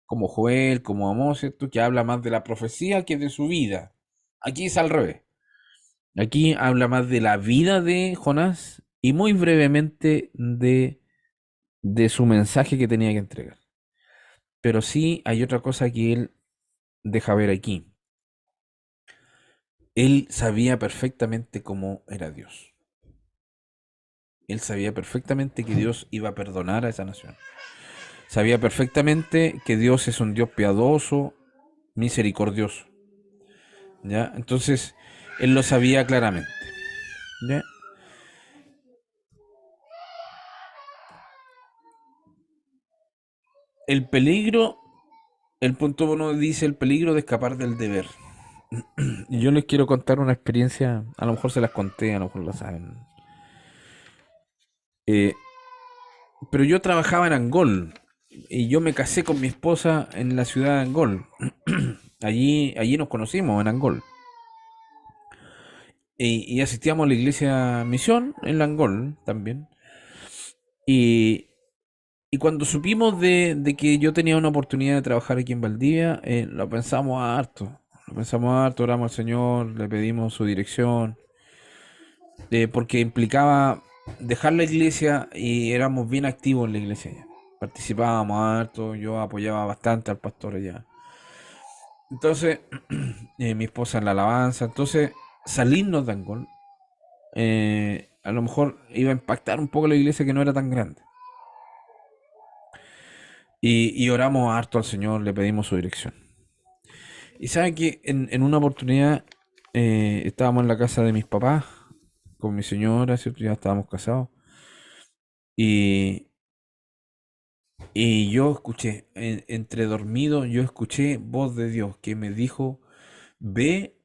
como Joel, como Amós, ¿cierto? Que habla más de la profecía que de su vida. Aquí es al revés. Aquí habla más de la vida de Jonás y muy brevemente de su mensaje que tenía que entregar. Pero sí hay otra cosa que él deja ver aquí. Él sabía perfectamente cómo era Dios. Él sabía perfectamente que Dios iba a perdonar a esa nación. Sabía perfectamente que Dios es un Dios piadoso, misericordioso. ¿Ya? Entonces, él lo sabía claramente. ¿Ya? el peligro, el punto uno dice el peligro de escapar del deber. Y yo les quiero contar una experiencia, a lo mejor se las conté, a lo mejor la saben. Eh, pero yo trabajaba en Angol y yo me casé con mi esposa en la ciudad de Angol. Allí nos conocimos, en Angol. Y asistíamos a la iglesia Misión en Angol también. Y, y cuando supimos de que yo tenía una oportunidad de trabajar aquí en Valdivia, lo pensamos harto. Lo pensamos harto, oramos al Señor, le pedimos su dirección, porque implicaba dejar la iglesia y éramos bien activos en la iglesia ya. Participábamos harto, yo apoyaba bastante al pastor allá. Entonces, mi esposa en la alabanza, entonces salirnos de Angol, a lo mejor iba a impactar un poco la iglesia que no era tan grande. Y oramos harto al Señor, le pedimos su dirección. Y sabe que en una oportunidad estábamos en la casa de mis papás con mi señora, ¿cierto? Ya estábamos casados. Y, y yo escuché, entre dormido, yo escuché voz de Dios que me dijo, ve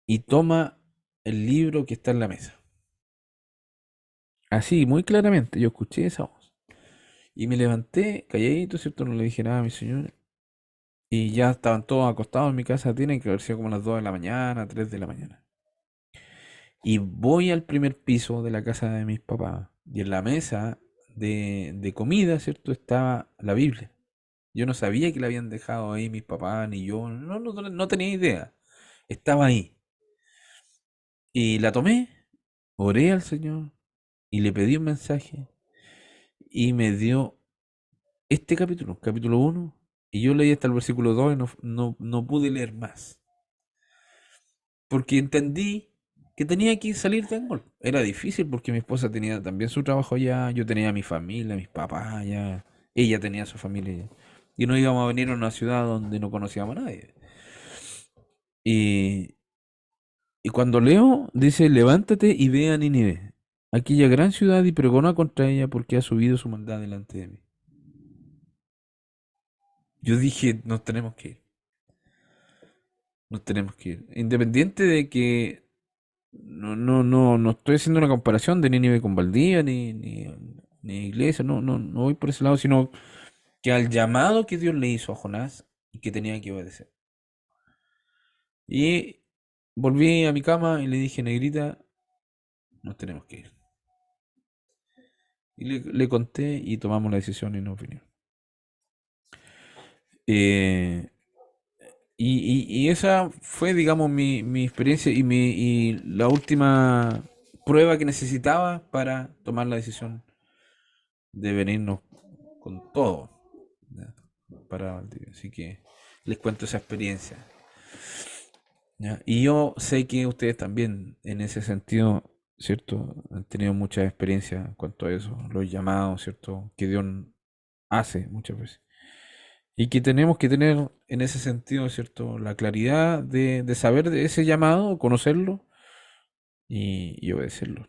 y toma el libro que está en la mesa. Así, muy claramente, yo escuché esa voz. Y me levanté, calladito, ¿cierto? No le dije nada a mi señora. Y ya estaban todos acostados en mi casa, tienen que haber sido como las 2 de la mañana, 3 de la mañana. Y voy al primer piso de la casa de mis papás. Y en la mesa de comida, ¿cierto? Estaba la Biblia. Yo no sabía que la habían dejado ahí mis papás, ni yo. No tenía idea. Estaba ahí. Y la tomé, oré al Señor y le pedí un mensaje. Y me dio este capítulo, capítulo 1. Y yo leí hasta el versículo 2 y no pude leer más. Porque entendí que tenía que salir de Angol. Era difícil porque mi esposa tenía también su trabajo allá, yo tenía mi familia, mis papás allá, ella tenía su familia allá. Y no íbamos a venir a una ciudad donde no conocíamos a nadie. Y, y cuando leo, dice, levántate y ve a Nínive, aquella gran ciudad, y pregona contra ella porque ha subido su maldad delante de mí. Yo dije, nos tenemos que ir, nos tenemos que ir. Independiente de que no estoy haciendo una comparación de Nínive con Valdivia, ni iglesia, no voy por ese lado, sino que al llamado que Dios le hizo a Jonás y que tenía que obedecer. Y volví a mi cama y le dije, negrita, nos tenemos que ir. Y le conté y tomamos la decisión y nos vinimos. Eh, y esa fue, digamos, mi experiencia y la última prueba que necesitaba para tomar la decisión de venirnos con todo, ¿ya? Para Valdivia. Así que les cuento esa experiencia, ¿ya? Y yo sé que ustedes también, en ese sentido, ¿cierto? Han tenido mucha experiencia en cuanto a eso, los llamados, ¿cierto? Que Dios hace muchas veces. Y que tenemos que tener en ese sentido, ¿cierto? La claridad de saber de ese llamado, conocerlo y obedecerlo.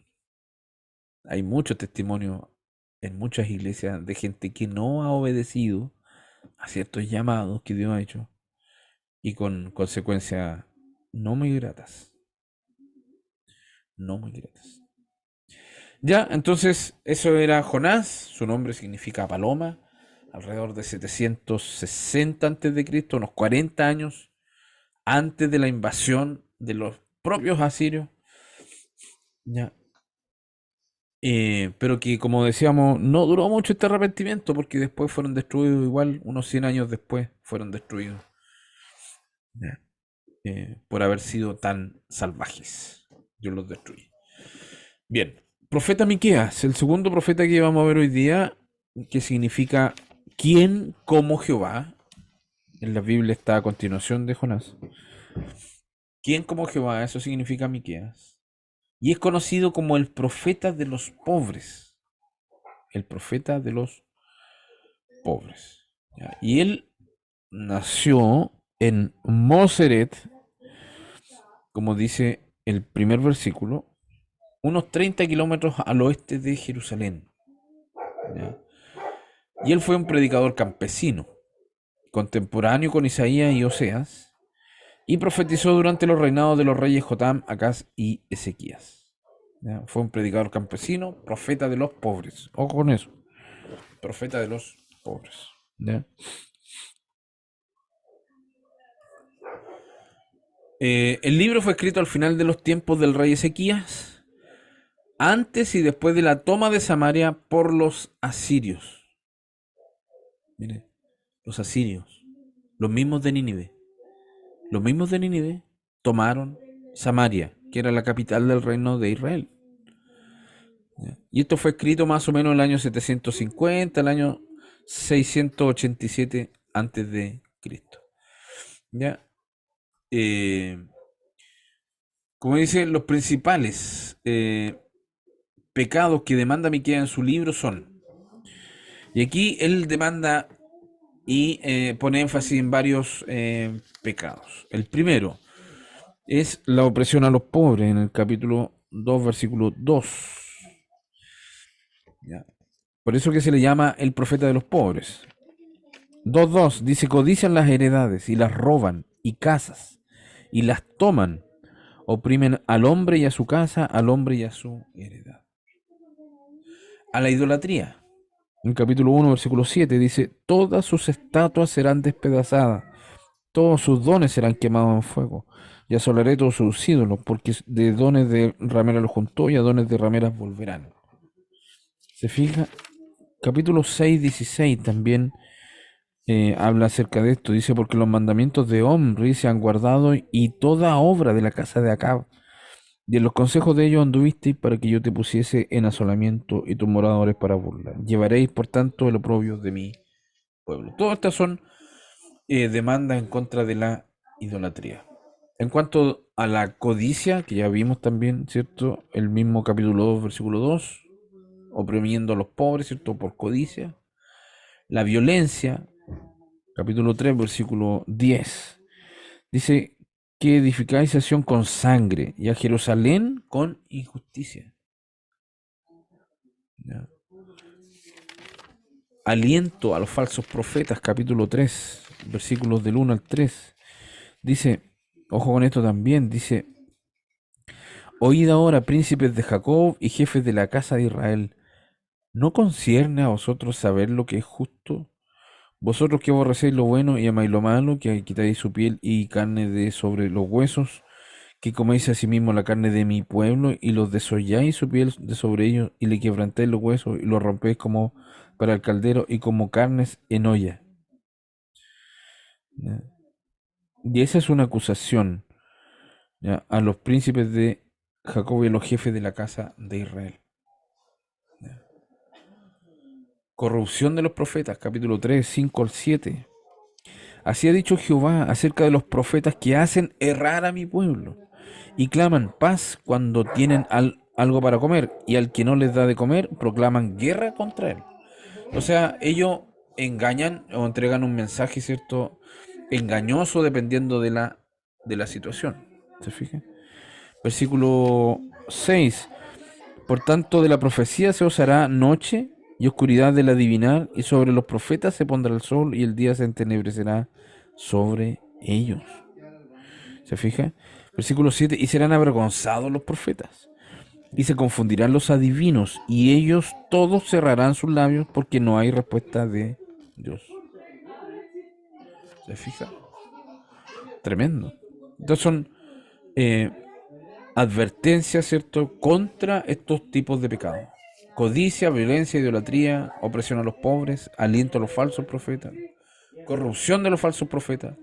Hay mucho testimonio en muchas iglesias de gente que no ha obedecido a ciertos llamados que Dios ha hecho y con consecuencias no muy gratas, no muy gratas. Ya, entonces eso era Jonás, su nombre significa paloma, alrededor de 760 antes de Cristo, unos 40 años antes de la invasión de los propios asirios, ya. Pero que como decíamos, no duró mucho este arrepentimiento porque después fueron destruidos, igual unos 100 años después fueron destruidos, ya, por haber sido tan salvajes. Dios los destruye. Bien, profeta Miqueas, el segundo profeta que vamos a ver hoy día, que significa ¿quién como Jehová? En la Biblia está a continuación de Jonás. ¿Quién como Jehová? Eso significa Miqueas. Y es conocido como el profeta de los pobres. El profeta de los pobres. ¿Ya? Y él nació en Moseret, como dice el primer versículo, unos 30 kilómetros al oeste de Jerusalén. ¿Ya? Y él fue un predicador campesino, contemporáneo con Isaías y Oseas, y profetizó durante los reinados de los reyes Jotam, Acaz y Ezequías. ¿Ya? Fue un predicador campesino, profeta de los pobres. Ojo con eso. Profeta de los pobres. ¿Ya? El libro fue escrito al final de los tiempos del rey Ezequías, antes y después de la toma de Samaria por los asirios. Mire, los asirios, los mismos de Nínive. Los mismos de Nínive tomaron Samaria, que era la capital del reino de Israel. ¿Ya? Y esto fue escrito más o menos en el año 750, el año 687 antes de Cristo. ¿Ya? Como dice, los principales pecados que demanda Miqueas en su libro son, y aquí él demanda y pone énfasis en varios pecados. El primero es la opresión a los pobres, en el capítulo 2, versículo 2. ¿Ya? Por eso que se le llama el profeta de los pobres. 2.2 dice: codician las heredades y las roban, y casas, y las toman, oprimen al hombre y a su casa, al hombre y a su heredad. A la idolatría. En capítulo 1, versículo 7 dice: todas sus estatuas serán despedazadas, todos sus dones serán quemados en fuego, y asolaré todos sus ídolos, porque de dones de ramera los juntó, y a dones de rameras volverán. ¿Se fija? Capítulo 6, 16 también habla acerca de esto. Dice: porque los mandamientos de Omri se han guardado, y toda obra de la casa de Acab, y en los consejos de ellos anduviste, para que yo te pusiese en asolamiento y tus moradores para burla. Llevaréis, por tanto, el oprobio de mi pueblo. Todas estas son demandas en contra de la idolatría. En cuanto a la codicia, que ya vimos también, ¿cierto? El mismo capítulo 2, versículo 2, oprimiendo a los pobres, ¿cierto? Por codicia. La violencia, capítulo 3, versículo 10. Dice que edificáis a Sión con sangre y a Jerusalén con injusticia. ¿Ya? Aliento a los falsos profetas, capítulo 3, versículos del 1 al 3. Dice, ojo con esto también, dice: oíd ahora, príncipes de Jacob y jefes de la casa de Israel, ¿no concierne a vosotros saber lo que es justo? Vosotros que aborrecéis lo bueno y amáis lo malo, que quitáis su piel y carne de sobre los huesos, que coméis asimismo la carne de mi pueblo y los desolláis su piel de sobre ellos, y le quebrantáis los huesos y los rompéis como para el caldero y como carnes en olla. ¿Ya? Y esa es una acusación, ¿ya?, a los príncipes de Jacob y a los jefes de la casa de Israel. ¿Ya? Corrupción de los profetas, capítulo 3, 5 al 7. Así ha dicho Jehová acerca de los profetas que hacen errar a mi pueblo y claman paz cuando tienen algo para comer, y al que no les da de comer proclaman guerra contra él. O sea, ellos engañan o entregan un mensaje, ¿cierto?, engañoso dependiendo de la situación. ¿Se fijan? Versículo 6. Por tanto, de la profecía se os hará noche y oscuridad del adivinar, y sobre los profetas se pondrá el sol, y el día se entenebrecerá sobre ellos. ¿Se fija? Versículo 7. Y serán avergonzados los profetas, y se confundirán los adivinos, y ellos todos cerrarán sus labios, porque no hay respuesta de Dios. ¿Se fija? Tremendo. Entonces son advertencias, ¿cierto?, contra estos tipos de pecados: codicia, violencia, idolatría, opresión a los pobres, aliento a los falsos profetas, corrupción de los falsos profetas,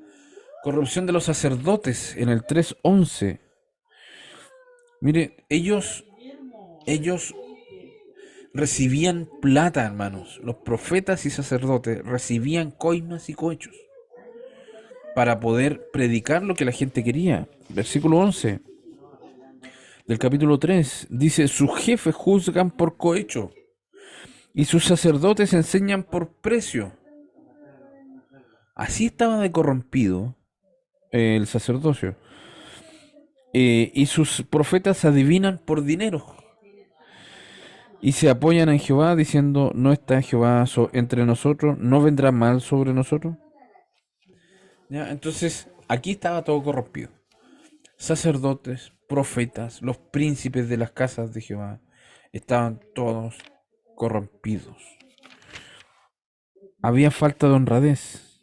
corrupción de los sacerdotes en el 3.11. Mire, ellos recibían plata, hermanos. Los profetas y sacerdotes recibían coimas y cohechos para poder predicar lo que la gente quería. Versículo 11 del capítulo 3 dice: sus jefes juzgan por cohecho y sus sacerdotes enseñan por precio. Así estaba de corrompido el sacerdocio. Y sus profetas adivinan por dinero. y se apoyan en Jehová diciendo, no está Jehová entre nosotros, no vendrá mal sobre nosotros. ¿Ya? Entonces, aquí estaba todo corrompido. Sacerdotes, profetas, los príncipes de las casas de Jehová, estaban todos corrompidos. Había falta de honradez.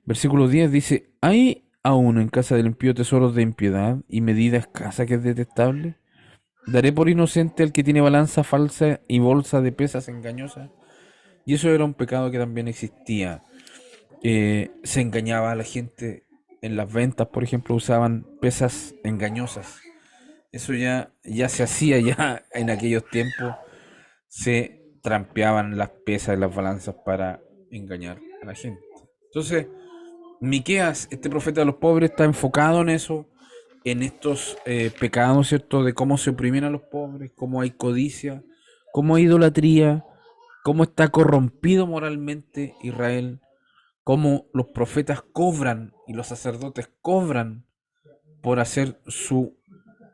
Versículo 10 dice, ¿hay aún en casa del impío tesoros de impiedad y medida escasa que es detestable? ¿Daré por inocente al que tiene balanza falsa y bolsa de pesas engañosas? Y eso era un pecado que también existía. Se engañaba a la gente en las ventas, por ejemplo, usaban pesas engañosas. Eso ya se hacía ya en aquellos tiempos. Se trampeaban las pesas y las balanzas para engañar a la gente. Entonces, Miqueas, este profeta de los pobres, está enfocado en eso, en estos pecados, ¿cierto? De cómo se oprimen a los pobres, cómo hay codicia, cómo hay idolatría, cómo está corrompido moralmente Israel, cómo los profetas cobran y los sacerdotes cobran por hacer su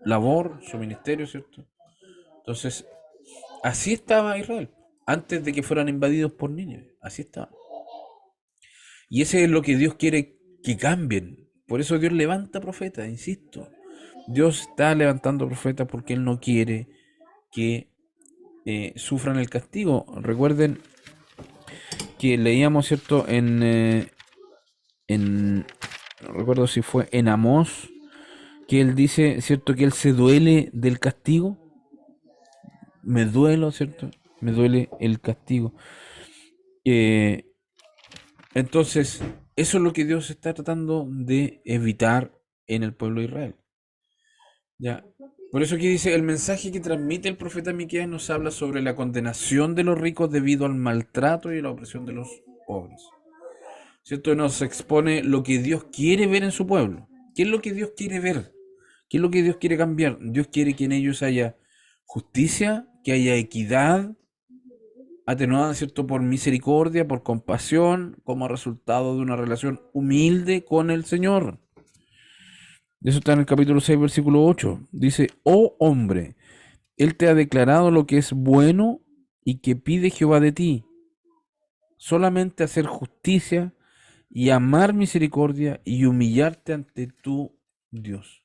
labor, su ministerio, ¿cierto? Entonces, así estaba Israel, antes de que fueran invadidos por Nínive, así estaba. Y ese es lo que Dios quiere que cambien. Por eso Dios levanta profetas, insisto. Dios está levantando profetas porque Él no quiere que sufran el castigo. Recuerden que leíamos, ¿cierto? No recuerdo si fue en Amós, que Él dice, ¿cierto? Que Él se duele del castigo. Me duelo, ¿cierto? Me duele el castigo. Eh, entonces, eso es lo que Dios está tratando de evitar en el pueblo de Israel. Ya. Por eso aquí dice, el mensaje que transmite el profeta Miqueas nos habla sobre la condenación de los ricos debido al maltrato y la opresión de los pobres. ¿Cierto? Nos expone lo que Dios quiere ver en su pueblo. ¿Qué es lo que Dios quiere ver? ¿Qué es lo que Dios quiere cambiar? Dios quiere que en ellos haya justicia, que haya equidad, atenuada, ¿cierto? Por misericordia, por compasión, como resultado de una relación humilde con el Señor. Eso está en el capítulo 6, versículo 8. Dice, oh hombre, Él te ha declarado lo que es bueno y que pide Jehová de ti. Solamente hacer justicia y amar misericordia y humillarte ante tu Dios.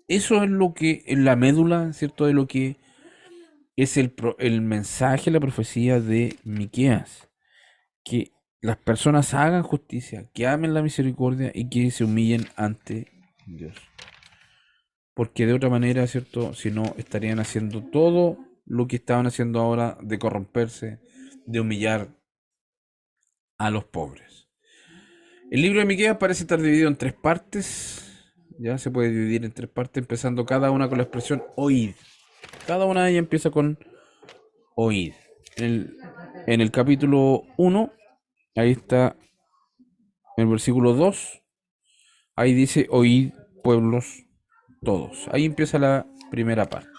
Eso es lo que, en la médula, ¿cierto? De lo que es el mensaje, la profecía de Miqueas. Que las personas hagan justicia, que amen la misericordia y que se humillen ante Dios. Porque de otra manera, ¿cierto? Si no, estarían haciendo todo lo que estaban haciendo ahora de corromperse, de humillar a los pobres. El libro de Miqueas parece estar dividido en tres partes. Ya se puede dividir en tres partes, empezando cada una con la expresión oíd. Cada una de ellas empieza con oíd. En el capítulo 1, ahí está el versículo 2. Ahí dice, oíd pueblos todos. Ahí empieza la primera parte.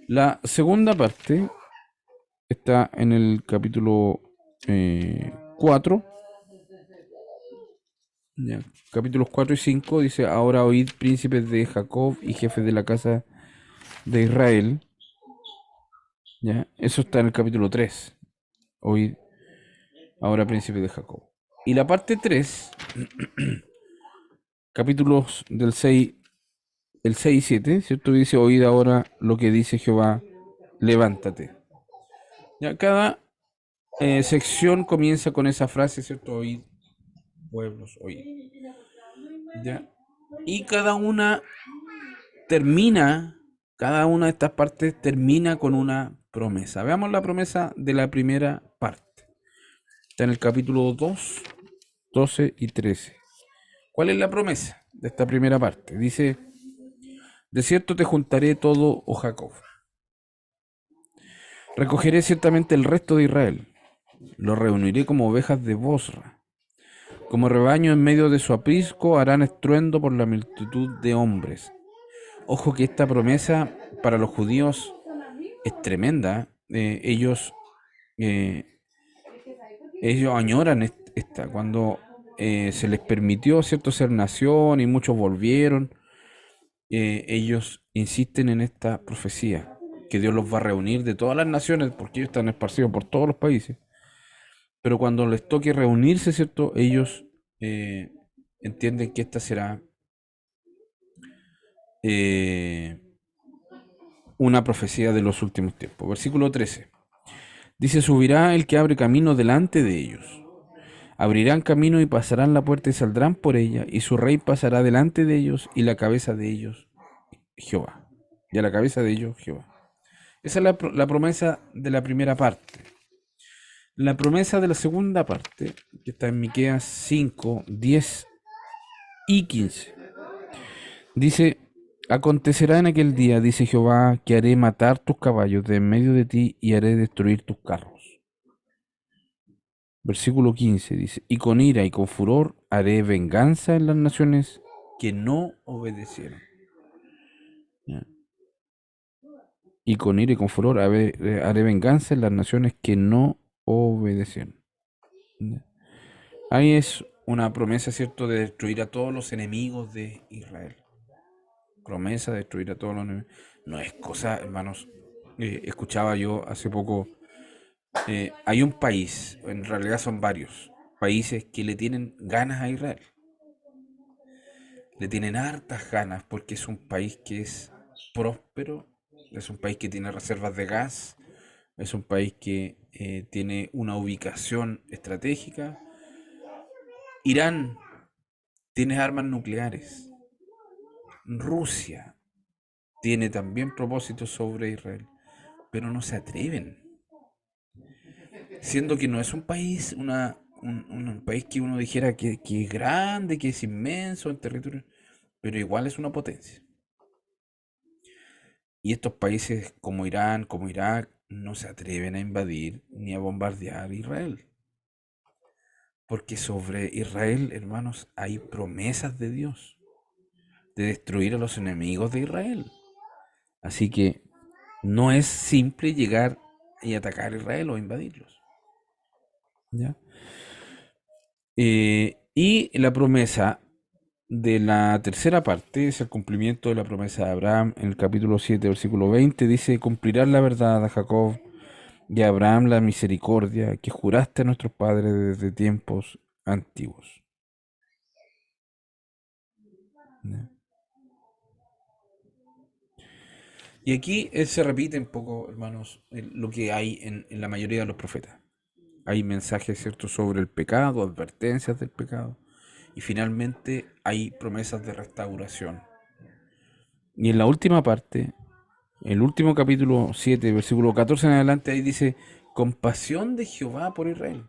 La segunda parte está en el capítulo 4. Ya. Capítulos 4 y 5 dice, ahora oíd príncipes de Jacob y jefes de la casa de Israel. ¿Ya? Eso está en el capítulo 3. Oíd, ahora príncipes de Jacob. Y la parte 3, capítulos del 6, el 6 y 7, ¿cierto? Dice, oíd ahora lo que dice Jehová, levántate. Ya, cada sección comienza con esa frase, ¿cierto? Oíd, pueblos, oíd. ¿Ya? Y cada una de estas partes termina con una promesa. Veamos la promesa de la primera parte. Está en el capítulo 2, 12 y 13. ¿Cuál es la promesa de esta primera parte? Dice, de cierto te juntaré todo, oh Jacob. Recogeré ciertamente el resto de Israel. Lo reuniré como ovejas de Bosra. Como rebaño en medio de su aprisco harán estruendo por la multitud de hombres. Ojo que esta promesa para los judíos es tremenda. Eh, ellos añoran esta. Cuando se les permitió, ¿cierto?, ser nación y muchos volvieron, ellos insisten en esta profecía. que Dios los va a reunir de todas las naciones, porque ellos están esparcidos por todos los países. Pero cuando les toque reunirse, ¿cierto? Ellos entienden que esta será una profecía de los últimos tiempos. Versículo 13. Dice, subirá el que abre camino delante de ellos. Abrirán camino y pasarán la puerta y saldrán por ella, y su rey pasará delante de ellos, y la cabeza de ellos, Jehová. Y a la cabeza de ellos, Jehová. Esa es la promesa de la primera parte. La promesa de la segunda parte, que está en Miqueas 5, 10 y 15. Dice, acontecerá en aquel día, dice Jehová, que haré matar tus caballos de en medio de ti y haré destruir tus carros. Versículo 15 dice, y con ira y con furor haré venganza en las naciones que no obedecieron. ¿Ya? Y con ira y con furor haré venganza en las naciones que no obedecieron. ¿Ya? Ahí es una promesa, ¿cierto?, de destruir a todos los enemigos de Israel. Promesa de destruir a todos los enemigos. No es cosa, hermanos. Escuchaba yo hace poco, hay un país, en realidad son varios países que le tienen ganas a Israel. Le tienen hartas ganas porque es un país que es próspero, es un país que tiene reservas de gas, es un país que tiene una ubicación estratégica. Irán tiene armas nucleares. Rusia tiene también propósitos sobre Israel, pero no se atreven. Siendo que no es un país, un país que uno dijera que es grande, que es inmenso en territorio, pero igual es una potencia. Y estos países como Irán, como Irak, no se atreven a invadir ni a bombardear Israel. Porque sobre Israel, hermanos, hay promesas de Dios de destruir a los enemigos de Israel. Así que no es simple llegar y atacar a Israel o invadirlos. ¿Ya? Y la promesa de la tercera parte es el cumplimiento de la promesa de Abraham. En el capítulo 7, versículo 20, dice, cumplirás la verdad a Jacob y a Abraham la misericordia que juraste a nuestros padres desde tiempos antiguos. ¿Ya? Y aquí se repite un poco, hermanos, lo que hay en la mayoría de los profetas. Hay mensajes, ¿cierto?, sobre el pecado, advertencias del pecado. Y finalmente hay promesas de restauración. Y en la última parte, el último capítulo 7, versículo 14 en adelante, ahí dice, compasión de Jehová por Israel.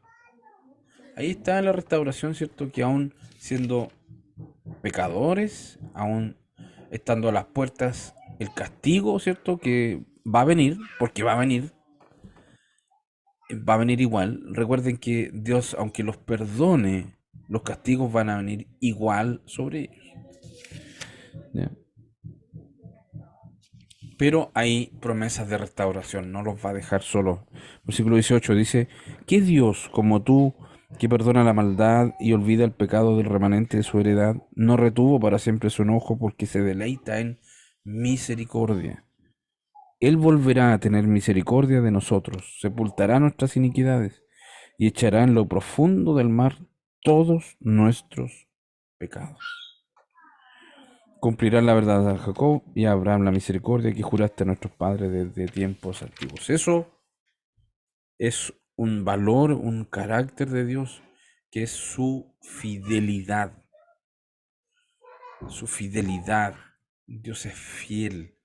Ahí está la restauración, ¿cierto?, que aún siendo pecadores, aún estando a las puertas, el castigo, ¿cierto?, que va a venir, porque va a venir igual. Recuerden que Dios, aunque los perdone, los castigos van a venir igual sobre ellos. ¿Ya? Pero hay promesas de restauración, no los va a dejar solos. Versículo 18 dice, ¿qué Dios como tú, que perdona la maldad y olvida el pecado del remanente de su heredad, no retuvo para siempre su enojo porque se deleita en misericordia? Él volverá a tener misericordia de nosotros, sepultará nuestras iniquidades y echará en lo profundo del mar todos nuestros pecados. Cumplirá la verdad a Jacob y a Abraham la misericordia que juraste a nuestros padres desde tiempos antiguos. Eso es un valor, un carácter de Dios, que es su fidelidad. Su fidelidad. Dios es fiel.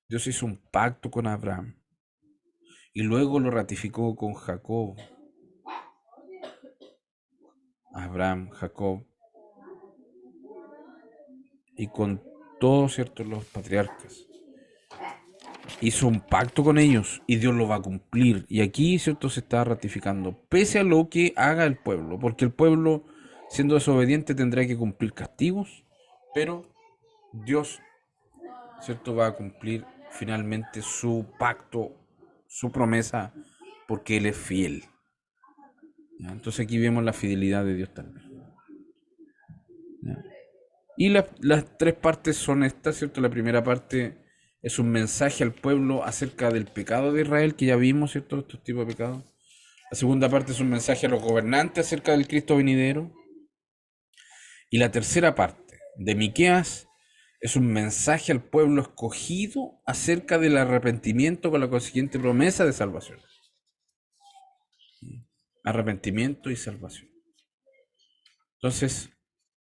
Dios hizo un pacto con Abraham y luego lo ratificó con Jacob. Abraham, Jacob y con todos, ¿cierto?, los patriarcas. Hizo un pacto con ellos y Dios lo va a cumplir. Y aquí, ¿cierto?, se está ratificando, pese a lo que haga el pueblo, porque el pueblo, siendo desobediente, tendrá que cumplir castigos, pero Dios, ¿cierto?, va a cumplir finalmente su pacto, su promesa, porque Él es fiel. ¿Ya? Entonces aquí vemos la fidelidad de Dios también. ¿Ya? Y las tres partes son estas, ¿cierto? La primera parte es un mensaje al pueblo acerca del pecado de Israel, que ya vimos, ¿cierto? Estos tipos de pecados. La segunda parte es un mensaje a los gobernantes acerca del Cristo venidero. Y la tercera parte de Miqueas es un mensaje al pueblo escogido acerca del arrepentimiento con la consiguiente promesa de salvación. Arrepentimiento y salvación. Entonces,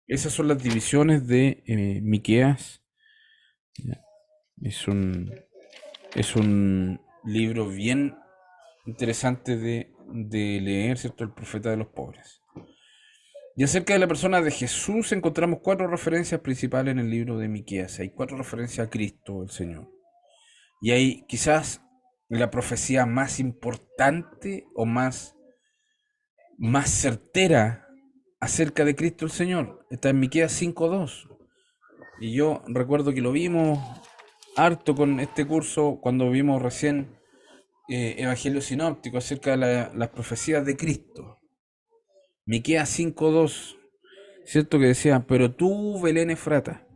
esas son las divisiones de Miqueas. Es un libro bien interesante de leer, ¿cierto? El profeta de los pobres. Y acerca de la persona de Jesús encontramos 4 referencias principales en el libro de Miqueas. Hay 4 referencias a Cristo, el Señor. Y hay quizás la profecía más importante o más certera acerca de Cristo el Señor. Está en Miqueas 5:2. Y yo recuerdo que lo vimos harto con este curso cuando vimos recién Evangelio Sinóptico acerca de las profecías de Cristo. Miqueas 5:2, cierto que decía, pero tú, Belén Efrata,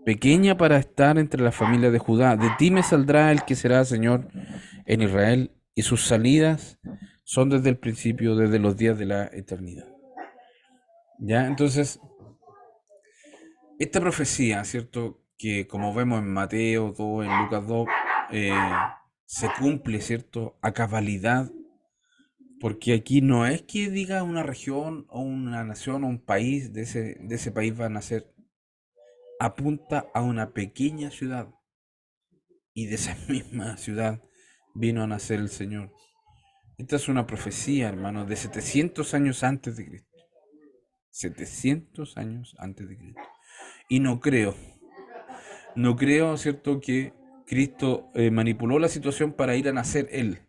pequeña para estar entre las familias de Judá, de ti me saldrá el que será Señor en Israel, y sus salidas son desde el principio, desde los días de la eternidad. Ya, entonces, esta profecía, ¿cierto? Que como vemos en Mateo 2, en Lucas 2, se cumple, ¿cierto? A cabalidad, porque aquí no es que diga una región o una nación o un país, de ese país va a nacer, apunta a una pequeña ciudad, y de esa misma ciudad vino a nacer el Señor. Esta es una profecía, hermanos, de 700 años antes de Cristo. 700 años antes de Cristo. Y no creo, ¿cierto?, que Cristo manipuló la situación para ir a nacer Él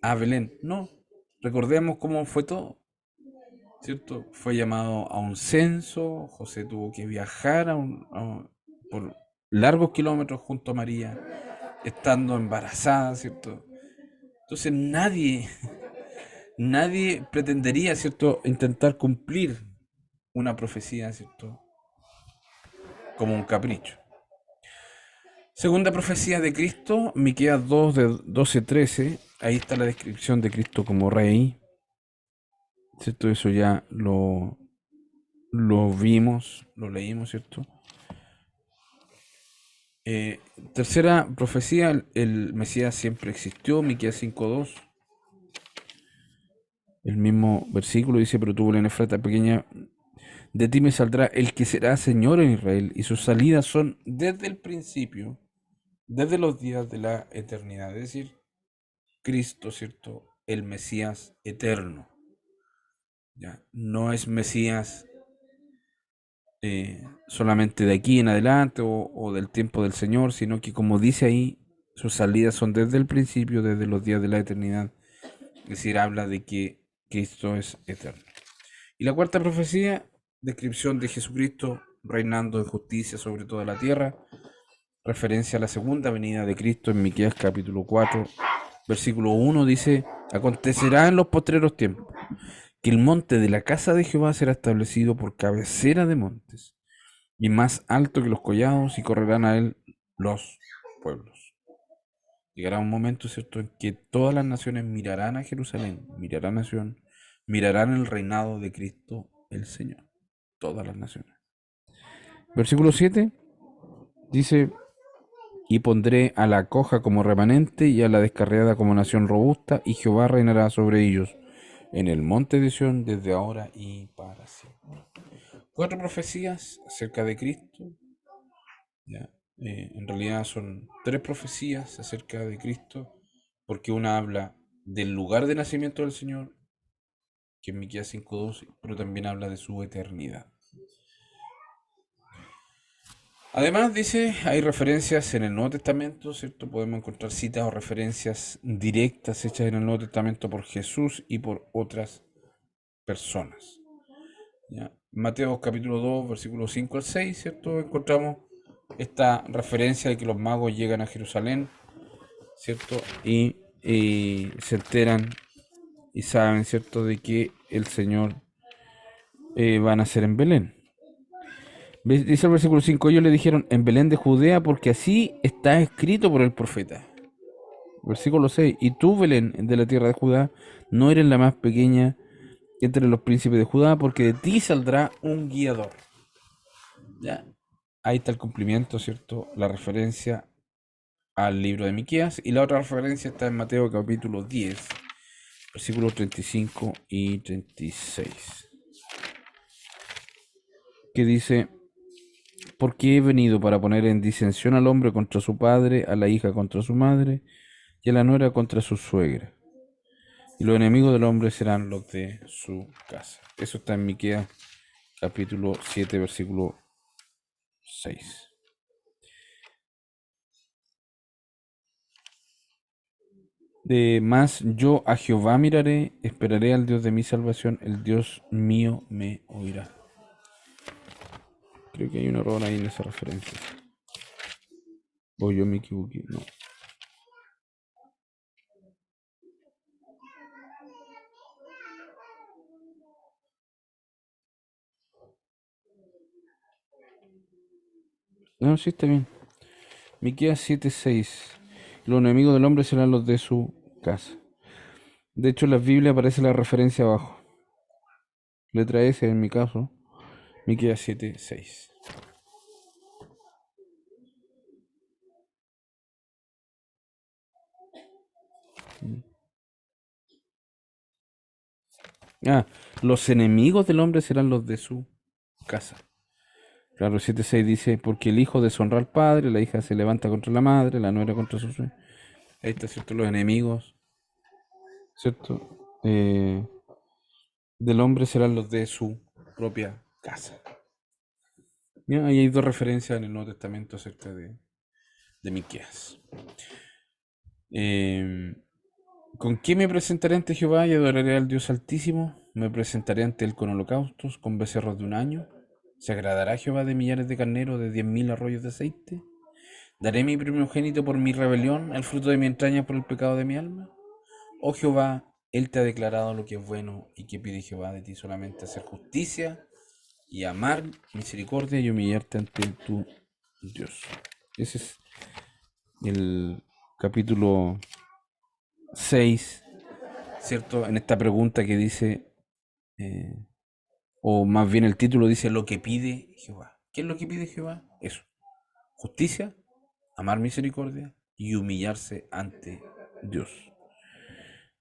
a Belén. No, recordemos cómo fue todo, ¿cierto? Fue llamado a un censo, José tuvo que viajar por largos kilómetros junto a María, estando embarazada, ¿cierto? Entonces nadie pretendería, ¿cierto?, intentar cumplir una profecía, ¿cierto?, como un capricho. Segunda profecía de Cristo, Miqueas 2, de 12-13. Ahí está la descripción de Cristo como rey, ¿cierto? Eso ya lo vimos, lo leímos, ¿cierto? Tercera profecía, el Mesías siempre existió, Miqueas 5:2. El mismo versículo dice, pero tú, Belén Efrata pequeña, de ti me saldrá el que será Señor en Israel, y sus salidas son desde el principio, desde los días de la eternidad. Es decir, Cristo, ¿cierto? El Mesías eterno. ¿Ya? No es Mesías solamente de aquí en adelante o del tiempo del Señor, sino que, como dice ahí, sus salidas son desde el principio, desde los días de la eternidad. Es decir, habla de que Cristo es eterno. Y la cuarta profecía, descripción de Jesucristo reinando en justicia sobre toda la tierra, referencia a la segunda venida de Cristo en Miqueas capítulo 4, versículo 1, dice, acontecerá en los postreros tiempos que el monte de la casa de Jehová será establecido por cabecera de montes, y más alto que los collados, y correrán a él los pueblos. Llegará un momento, ¿cierto?, en que todas las naciones mirarán a Jerusalén, mirarán a Sion, mirarán el reinado de Cristo el Señor. Todas las naciones. Versículo 7 dice, y pondré a la coja como remanente y a la descarriada como nación robusta, y Jehová reinará sobre ellos en el monte de Sión desde ahora y para siempre. 4 profecías acerca de Cristo. ¿Ya? En realidad son 3 profecías acerca de Cristo, porque una habla del lugar de nacimiento del Señor, que es Miqueas 5:2, pero también habla de su eternidad. Además, dice, hay referencias en el Nuevo Testamento, ¿cierto? Podemos encontrar citas o referencias directas hechas en el Nuevo Testamento por Jesús y por otras personas. ¿Ya? Mateo capítulo 2, versículos 5 al 6, ¿cierto? Encontramos esta referencia de que los magos llegan a Jerusalén, ¿cierto? Y se enteran y saben, ¿cierto?, de que el Señor va a nacer en Belén. Dice el versículo 5, ellos le dijeron en Belén de Judea porque así está escrito por el profeta. Versículo 6, y tú, Belén, de la tierra de Judá, no eres la más pequeña entre los príncipes de Judá, porque de ti saldrá un guiador. Ya, ahí está el cumplimiento, ¿cierto? La referencia al libro de Miqueas, y la otra referencia está en Mateo capítulo 10, versículos 35 y 36, que dice, porque he venido para poner en disensión al hombre contra su padre, a la hija contra su madre, y a la nuera contra su suegra. Y los enemigos del hombre serán los de su casa. Eso está en Miqueas capítulo 7, versículo 6. Más yo a Jehová miraré, esperaré al Dios de mi salvación, el Dios mío me oirá. Creo que hay un error ahí en esa referencia. O yo me equivoqué, no. No, sí está bien. Miqueas 7:6. Los enemigos del hombre serán los de su casa. De hecho, en la Biblia aparece la referencia abajo. Letra S en mi caso. Miqueas 7:6. Los enemigos del hombre serán los de su casa. Claro, 7:6 dice, porque el hijo deshonra al padre, la hija se levanta contra la madre, la nuera contra su suegra. Ahí está, ¿cierto? Los enemigos, ¿cierto? Del hombre serán los de su propia casa. Mira, ahí hay dos referencias en el Nuevo Testamento acerca de Miqueas. ¿Con qué me presentaré ante Jehová y adoraré al Dios Altísimo? Me presentaré ante él con holocaustos, con becerros de un año. ¿Se agradará Jehová de millares de carneros, de 10.000 arroyos de aceite? ¿Daré mi primogénito por mi rebelión, el fruto de mi entraña por el pecado de mi alma? Oh Jehová, él te ha declarado lo que es bueno, y que pide Jehová de ti solamente hacer justicia y amar misericordia y humillarte ante tu Dios. Ese es el capítulo 6, ¿cierto? En esta pregunta que dice, o más bien el título dice lo que pide Jehová. ¿Qué es lo que pide Jehová? Eso. Justicia, amar misericordia y humillarse ante Dios.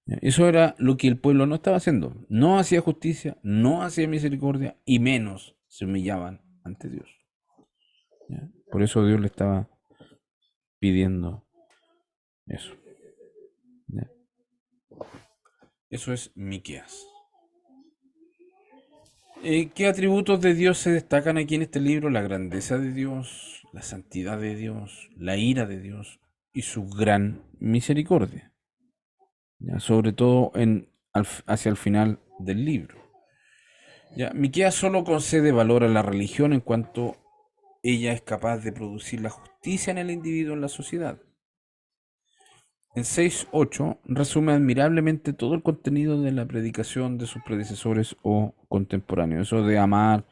Eso era lo que el pueblo no estaba haciendo. No hacía justicia, no hacía misericordia y menos se humillaban ante Dios. ¿Ya? Por eso Dios le estaba pidiendo eso. ¿Ya? Eso es Miqueas. ¿Qué atributos de Dios se destacan aquí en este libro? La grandeza de Dios, la santidad de Dios, la ira de Dios y su gran misericordia. ¿Ya? Sobre todo hacia el final del libro. ¿Ya? Miqueas solo concede valor a la religión en cuanto ella es capaz de producir la justicia en el individuo en la sociedad. En 6.8 resume admirablemente todo el contenido de la predicación de sus predecesores o contemporáneos, eso de amar,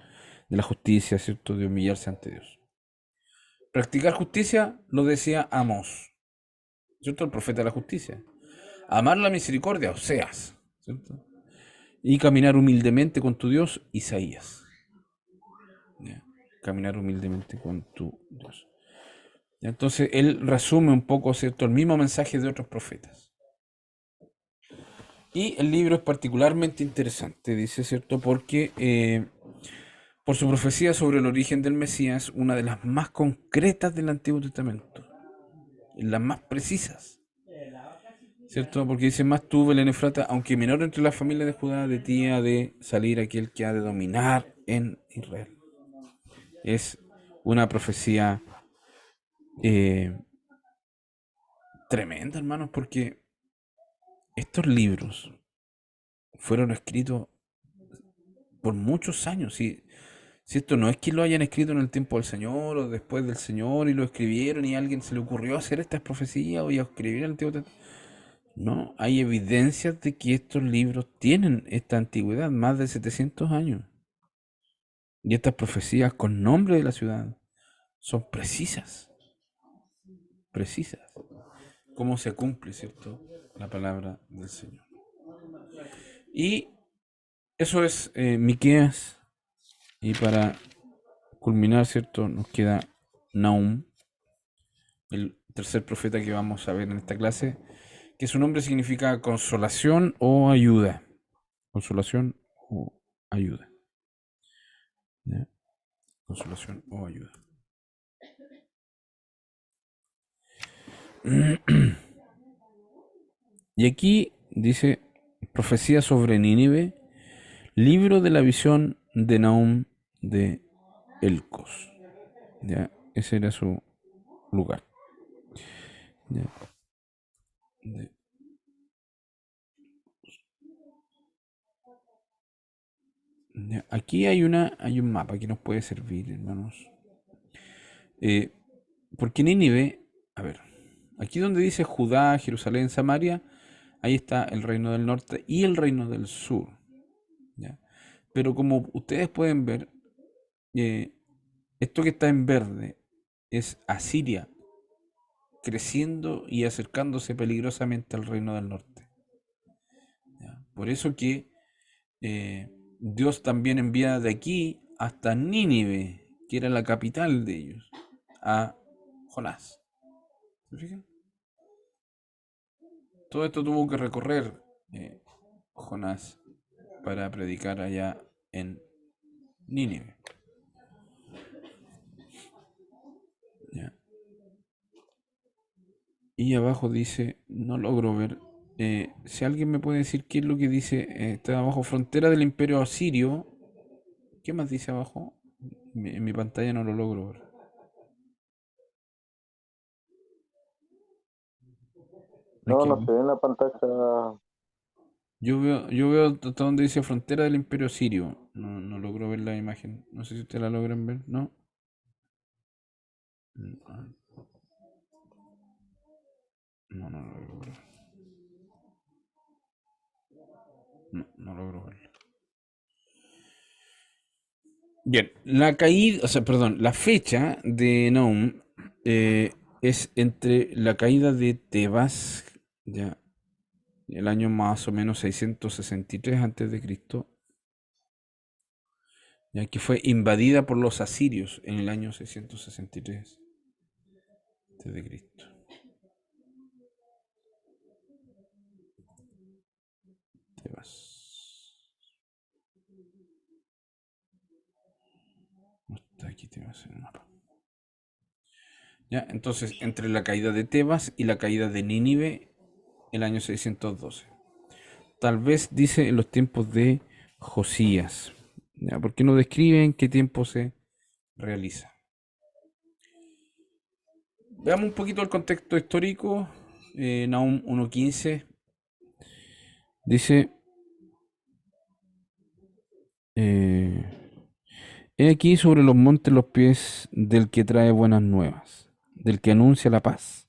de la justicia, ¿cierto? De humillarse ante Dios. Practicar justicia lo decía Amós, ¿cierto? El profeta de la justicia. Amar la misericordia, Oseas, ¿cierto? Y caminar humildemente con tu Dios, Isaías. ¿Ya? Caminar humildemente con tu Dios. Entonces él resume un poco, ¿cierto?, el mismo mensaje de otros profetas. Y el libro es particularmente interesante, dice, ¿cierto?, porque por su profecía sobre el origen del Mesías, una de las más concretas del Antiguo Testamento, las más precisas, ¿cierto? Porque dice, más tú, Belén Efrata, aunque menor entre las familias de Judá, de ti ha de salir aquel que ha de dominar en Israel. Es una profecía tremenda, hermanos, porque estos libros fueron escritos por muchos años. Si esto no es que lo hayan escrito en el tiempo del Señor o después del Señor y lo escribieron y a alguien se le ocurrió hacer estas profecías o ya escribir el Antiguo Testamento. No, hay evidencias de que estos libros tienen esta antigüedad, más de 700 años. Y estas profecías con nombre de la ciudad son precisas, precisas. Cómo se cumple, ¿cierto? La palabra del Señor. Y eso es Miqueas. Y para culminar, ¿cierto? Nos queda Nahum, el tercer profeta que vamos a ver en esta clase, que su nombre significa consolación o ayuda. Consolación o ayuda. ¿Ya? Consolación o ayuda. Y aquí dice profecía sobre Nínive, libro de la visión de Nahum de Elcos. ¿Ya? Ese era su lugar. ¿Ya? Ya. Aquí hay un mapa que nos puede servir, hermanos. Porque Nínive, a ver, aquí donde dice Judá, Jerusalén, Samaria, ahí está el reino del norte y el reino del sur. ¿Ya? Pero como ustedes pueden ver, esto que está en verde es Asiria creciendo y acercándose peligrosamente al reino del norte. ¿Ya? Por eso que Dios también envía de aquí hasta Nínive, que era la capital de ellos, a Jonás. ¿Se fijan? Todo esto tuvo que recorrer Jonás para predicar allá en Nínive. ¿Ya? Y abajo dice, no logro ver. Si alguien me puede decir qué es lo que dice, está abajo, frontera del imperio asirio. ¿Qué más dice abajo? En mi pantalla no lo logro ver. Es No, que no se ve en la pantalla. yo veo hasta donde dice frontera del imperio asirio. No, no logro ver la imagen. No sé si ustedes la logran ver, ¿no? No, no lo logro ver. No, no logro verlo. Bien, la caída, o sea, perdón, la fecha de Nahum es entre la caída de Tebas, ya, el año más o menos 663 antes de Cristo, ya que fue invadida por los asirios en el año 663 antes de Cristo. Tebas. No está aquí Tebas en el mapa. Ya, entonces, entre la caída de Tebas y la caída de Nínive, el año 612. Tal vez dice en los tiempos de Josías. ¿Ya? ¿Por qué no describen qué tiempo se realiza? Veamos un poquito el contexto histórico. Nahum 1.15 dice, he aquí sobre los montes los pies del que trae buenas nuevas, del que anuncia la paz.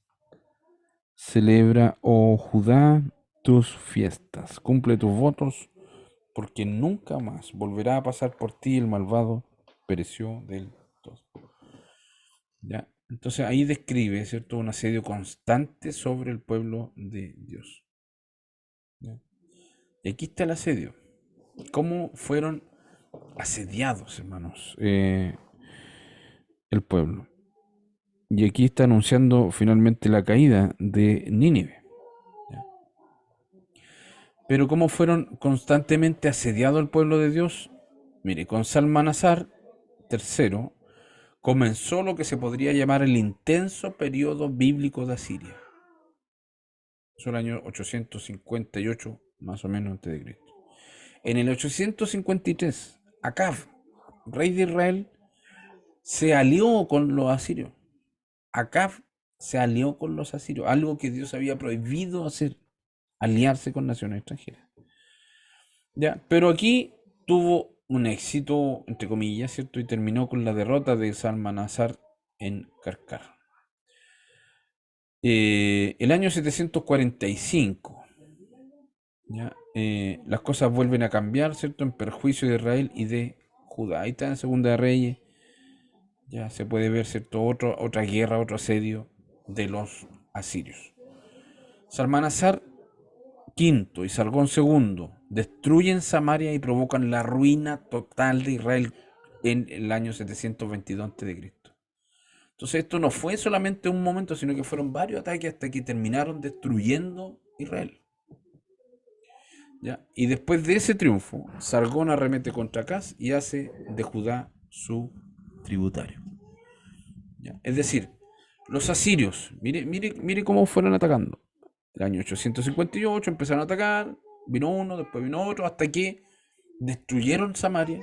Celebra, oh Judá, tus fiestas, cumple tus votos, porque nunca más volverá a pasar por ti el malvado, pereció del todo. ¿Ya? Entonces ahí describe, ¿cierto?, un asedio constante sobre el pueblo de Dios. ¿Ya? Y aquí está el asedio. ¿Cómo fueron asediados, hermanos, el pueblo? Y aquí está anunciando finalmente la caída de Nínive. ¿Ya? Pero ¿cómo fueron constantemente asediados el pueblo de Dios? Mire, con Salmanasar III comenzó lo que se podría llamar el intenso periodo bíblico de Asiria. Eso el año 858, más o menos antes de Cristo. En el 853, Acab, rey de Israel, se alió con los asirios. Acab se alió con los asirios, algo que Dios había prohibido hacer, aliarse con naciones extranjeras. Ya, pero aquí tuvo un éxito, entre comillas, ¿cierto? Y terminó con la derrota de Salmanasar en Karkar. El año 745, ¿ya? Las cosas vuelven a cambiar, ¿cierto? En perjuicio de Israel y de Judá. Ahí está en Segunda de Reyes. Ya se puede ver, ¿cierto? Otra guerra, otro asedio de los asirios. Salmanasar V y Sargón II destruyen Samaria y provocan la ruina total de Israel en el año 722 a.C. Entonces esto no fue solamente un momento, sino que fueron varios ataques hasta que terminaron destruyendo Israel. ¿Ya? Y después de ese triunfo, Sargón arremete contra Acaz y hace de Judá su tributario. ¿Ya? Es decir, los asirios, mire cómo fueron atacando. El año 858 empezaron a atacar, vino uno, después vino otro, hasta que destruyeron Samaria,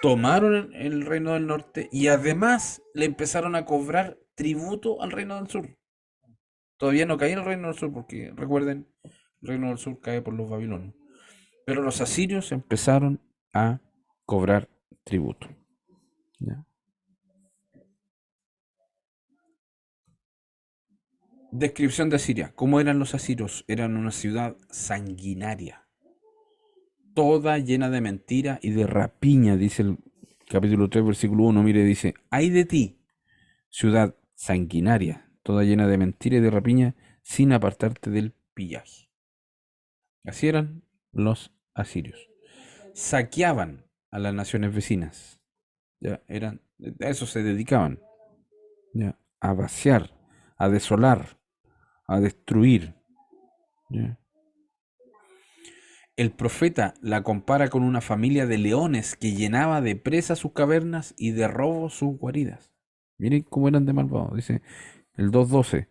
tomaron el reino del norte y además le empezaron a cobrar tributo al reino del sur. Todavía no caía el reino del sur porque, recuerden, el reino del sur cae por los babilonios. Pero los asirios empezaron a cobrar tributo. ¿Ya? Descripción de Asiria. ¿Cómo eran los asirios? Eran una ciudad sanguinaria, toda llena de mentira y de rapiña, dice el capítulo 3, versículo 1. Mire, dice, ay de ti, ciudad sanguinaria, toda llena de mentira y de rapiña, sin apartarte del pillaje. Así eran los asirios. Saqueaban a las naciones vecinas. Ya eran, a eso se dedicaban. ¿Ya? A vaciar, a desolar, a destruir. ¿Ya? El profeta la compara con una familia de leones que llenaba de presa sus cavernas y de robo sus guaridas. Miren cómo eran de malvados. Dice el 2:12.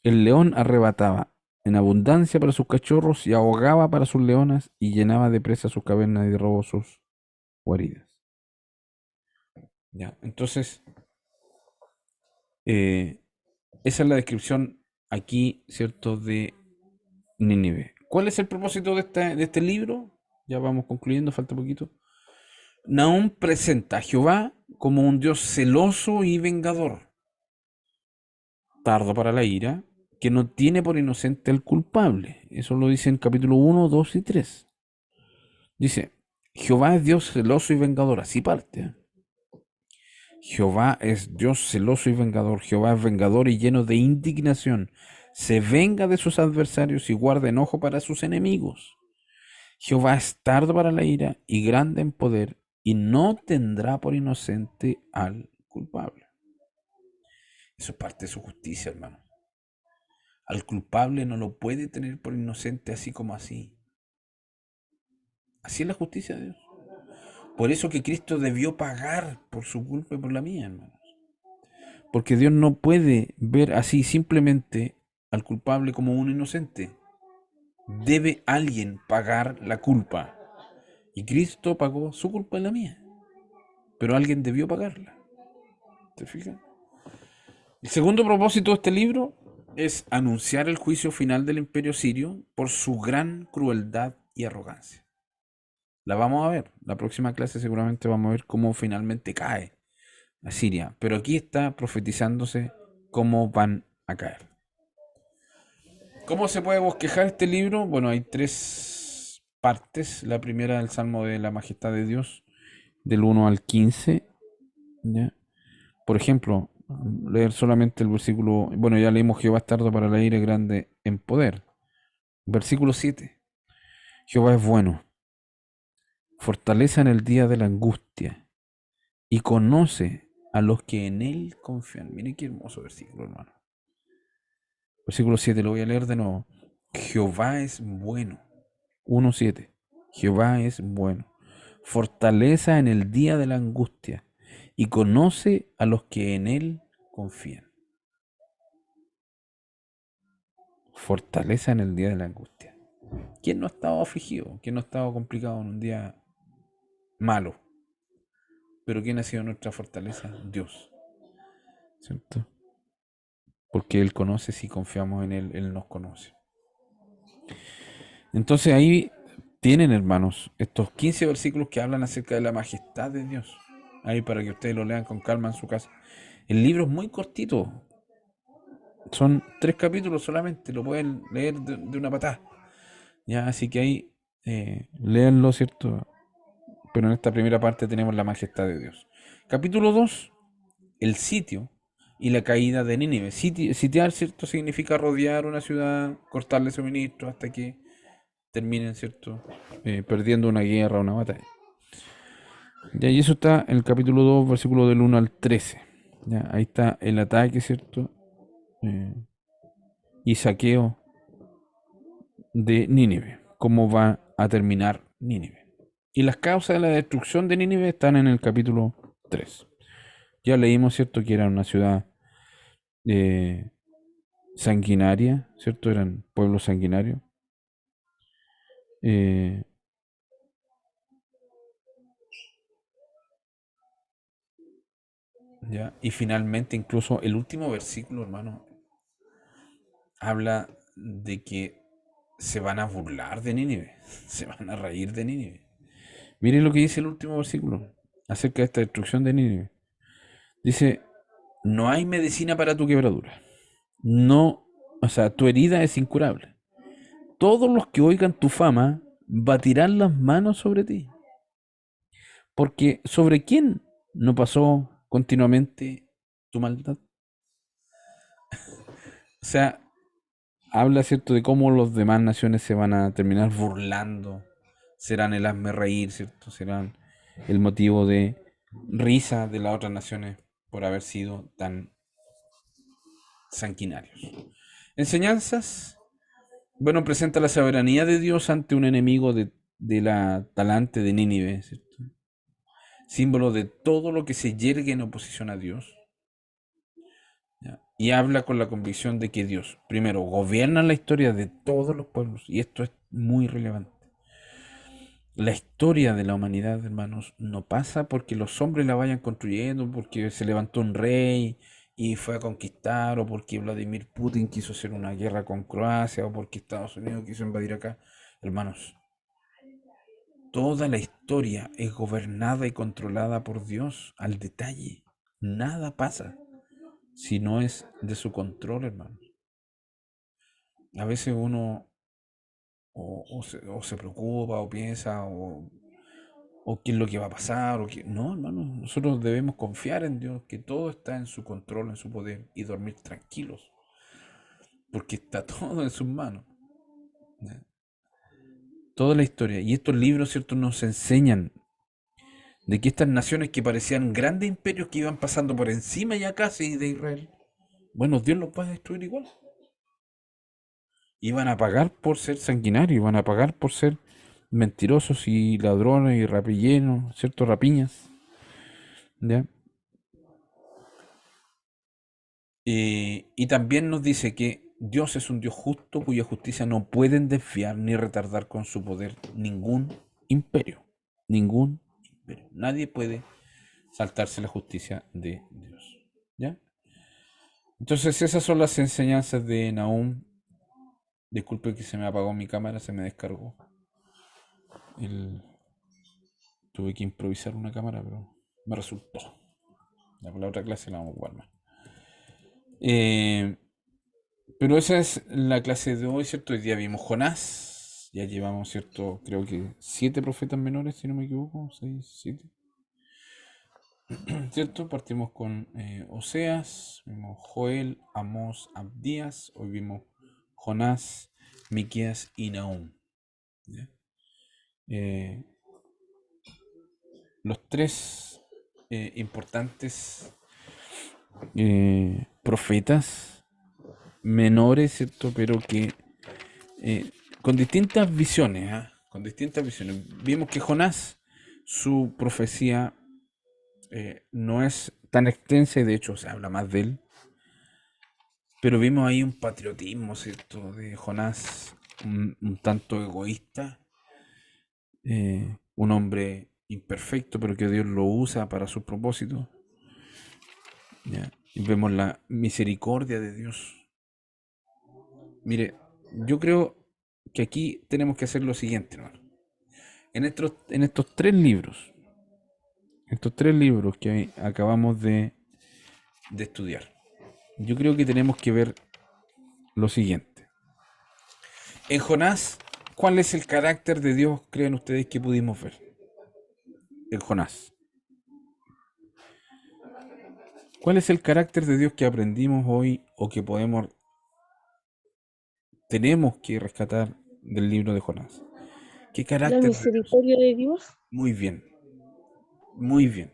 El león arrebataba en abundancia para sus cachorros y ahogaba para sus leonas y llenaba de presa sus cavernas y de robo sus guaridas. ¿Ya? Entonces, esa es la descripción aquí, ¿cierto?, de Nínive. ¿Cuál es el propósito de este libro? Ya vamos concluyendo, falta poquito. Nahum presenta a Jehová como un Dios celoso y vengador, tardo para la ira, que no tiene por inocente al culpable. Eso lo dice en capítulo 1, 2 y 3. Dice, Jehová es Dios celoso y vengador, así parte. Jehová es Dios celoso y vengador. Jehová es vengador y lleno de indignación. Se venga de sus adversarios y guarda enojo para sus enemigos. Jehová es tardo para la ira y grande en poder, y no tendrá por inocente al culpable. Eso es parte de su justicia, hermano. Al culpable no lo puede tener por inocente así como así. Así es la justicia de Dios. Por eso que Cristo debió pagar por su culpa y por la mía, hermanos. Porque Dios no puede ver así simplemente al culpable como un inocente. Debe alguien pagar la culpa. Y Cristo pagó su culpa y la mía. Pero alguien debió pagarla. ¿Se fijan? El segundo propósito de este libro es anunciar el juicio final del imperio sirio por su gran crueldad y arrogancia. La vamos a ver. La próxima clase seguramente vamos a ver cómo finalmente cae Asiria. Pero aquí está profetizándose cómo van a caer. ¿Cómo se puede bosquejar este libro? Bueno, hay 3 partes. La primera, el Salmo de la Majestad de Dios, del 1 al 15. ¿Ya? Por ejemplo, leer solamente el versículo, bueno, ya leímos Jehová es tardo para la ira, grande en poder. Versículo 7. Jehová es bueno, fortaleza en el día de la angustia, y conoce a los que en él confían. Miren qué hermoso versículo, hermano. Versículo 7, lo voy a leer de nuevo. Jehová es bueno. 1:7. Jehová es bueno, fortaleza en el día de la angustia, y conoce a los que en él confían. Fortaleza en el día de la angustia. ¿Quién no ha estado afligido? ¿Quién no ha estado complicado en un día malo? Pero ¿quién ha sido nuestra fortaleza? Dios. ¿Cierto? Porque Él conoce, si confiamos en Él, Él nos conoce. Entonces ahí tienen, hermanos, estos 15 versículos que hablan acerca de la majestad de Dios. Ahí para que ustedes lo lean con calma en su casa. El libro es muy cortito. Son 3 capítulos solamente. Lo pueden leer de una patada. Ya, así que ahí léanlo, ¿cierto? pero en esta primera parte tenemos la majestad de Dios. Capítulo 2, el sitio y la caída de Nínive. Sitiar, ¿cierto? Significa rodear una ciudad, cortarle suministro hasta que terminen, ¿cierto? Perdiendo una guerra o una batalla. Ya, y eso está en el capítulo 2, versículo del 1 al 13. Ya, ahí está el ataque, ¿cierto? Eh, y saqueo de Nínive. Cómo va a terminar Nínive. Y las causas de la destrucción de Nínive están en el capítulo 3. Ya leímos, ¿cierto? Que era una ciudad eh, sanguinaria, ¿cierto? Eran pueblos sanguinarios. Eh, ¿Ya? Y finalmente, incluso el último versículo, hermano, habla de que se van a burlar de Nínive, se van a reír de Nínive. Miren lo que dice el último versículo acerca de esta destrucción de Nínive. Dice, no hay medicina para tu quebradura. No, o sea, tu herida es incurable. Todos los que oigan tu fama batirán las manos sobre ti. Porque ¿sobre quién no pasó continuamente tu maldad? O sea, habla, ¿cierto?, de cómo las demás naciones se van a terminar burlando. Serán el hazme reír, ¿cierto? Serán el motivo de risa de las otras naciones por haber sido tan sanguinarios. Enseñanzas. Bueno, presenta la soberanía de Dios ante un enemigo de la talante de Nínive, ¿cierto? Símbolo de todo lo que se yergue en oposición a Dios. ¿Ya? Y habla con la convicción de que Dios, primero, gobierna la historia de todos los pueblos, y esto es muy relevante. La historia de la humanidad, hermanos, no pasa porque los hombres la vayan construyendo, porque se levantó un rey y fue a conquistar, o porque Vladimir Putin quiso hacer una guerra con Croacia, o porque Estados Unidos quiso invadir acá. Hermanos, toda la historia es gobernada y controlada por Dios al detalle. Nada pasa si no es de su control, hermanos. A veces uno o se preocupa o piensa o qué es lo que va a pasar. No, hermanos, nosotros debemos confiar en Dios, que todo está en su control, en su poder, y dormir tranquilos, porque está todo en sus manos. ¿Ya? Toda la historia. Y estos libros, ¿cierto?, nos enseñan de que estas naciones que parecían grandes imperios que iban pasando por encima ya casi de Israel, bueno, Dios los va a destruir igual. Iban a pagar por ser sanguinarios, iban a pagar por ser mentirosos y ladrones y rapilleros, ¿cierto? Rapiñas. ¿Ya? Y también nos dice que Dios es un Dios justo cuya justicia no pueden desviar ni retardar con su poder ningún imperio. Ningún imperio. Nadie puede saltarse la justicia de Dios. ¿Ya? Entonces esas son las enseñanzas de Nahum. Disculpe que se me apagó mi cámara, se me descargó. Tuve que improvisar una cámara, pero me resultó. Ya por la otra clase la vamos a jugar más. Pero esa es la clase de hoy, ¿cierto? Hoy día vimos Jonás. Ya llevamos, ¿cierto? Creo que 7 profetas menores, si no me equivoco. 6, 7. ¿Cierto? Partimos con Oseas, vimos Joel, Amós, Abdías. Hoy vimos Jonás, Miqueas y Nahum. ¿Ya? Los tres importantes profetas menores, ¿cierto? Pero que con distintas visiones, ¿ah? Con distintas visiones. Vimos que Jonás, su profecía no es tan extensa y de hecho se habla más de él. Pero vimos ahí un patriotismo, ¿cierto? De Jonás, un tanto egoísta, un hombre imperfecto, pero que Dios lo usa para sus propósitos. ¿Ya? Y vemos la misericordia de Dios. Mire, yo creo que aquí tenemos que hacer lo siguiente, hermano. En estos tres libros que acabamos de estudiar, yo creo que tenemos que ver lo siguiente. En Jonás, ¿cuál es el carácter de Dios, creen ustedes, que pudimos ver? en Jonás. ¿Cuál es el carácter de Dios que aprendimos hoy o que tenemos que rescatar del libro de Jonás? ¿Qué La carácter de Dios? misericordia de Dios. Muy bien, muy bien.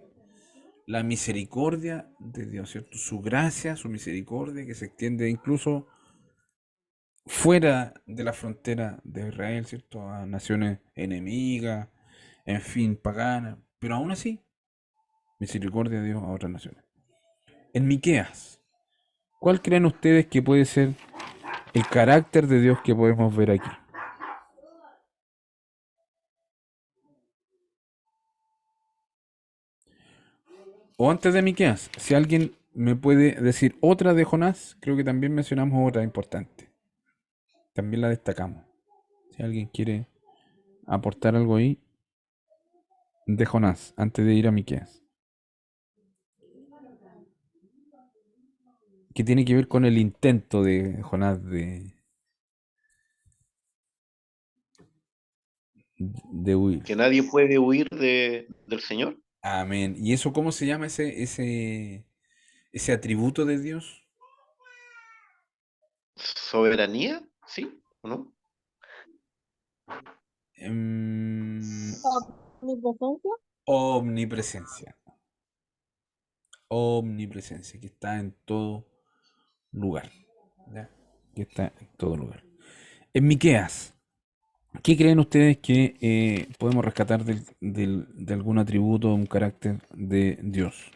La misericordia de Dios, ¿cierto? Su gracia, su misericordia que se extiende incluso fuera de la frontera de Israel, ¿cierto? A naciones enemigas, en fin, paganas, pero aún así, misericordia de Dios a otras naciones. En Miqueas, ¿cuál creen ustedes que puede ser el carácter de Dios que podemos ver aquí? O antes de Miqueas, si alguien me puede decir otra de Jonás, creo que también mencionamos otra importante. También la destacamos. Si alguien quiere aportar algo ahí de Jonás, antes de ir a Miqueas. Que tiene que ver con el intento de Jonás de huir. Que nadie puede huir del Señor. Amén. ¿Y eso cómo se llama ese atributo de Dios? ¿Soberanía? ¿Sí o no? Omnipresencia. Omnipresencia. Omnipresencia, que está en todo lugar. ¿Ya? Que está en todo lugar. En Miqueas, ¿qué creen ustedes que podemos rescatar de algún atributo, un carácter de Dios?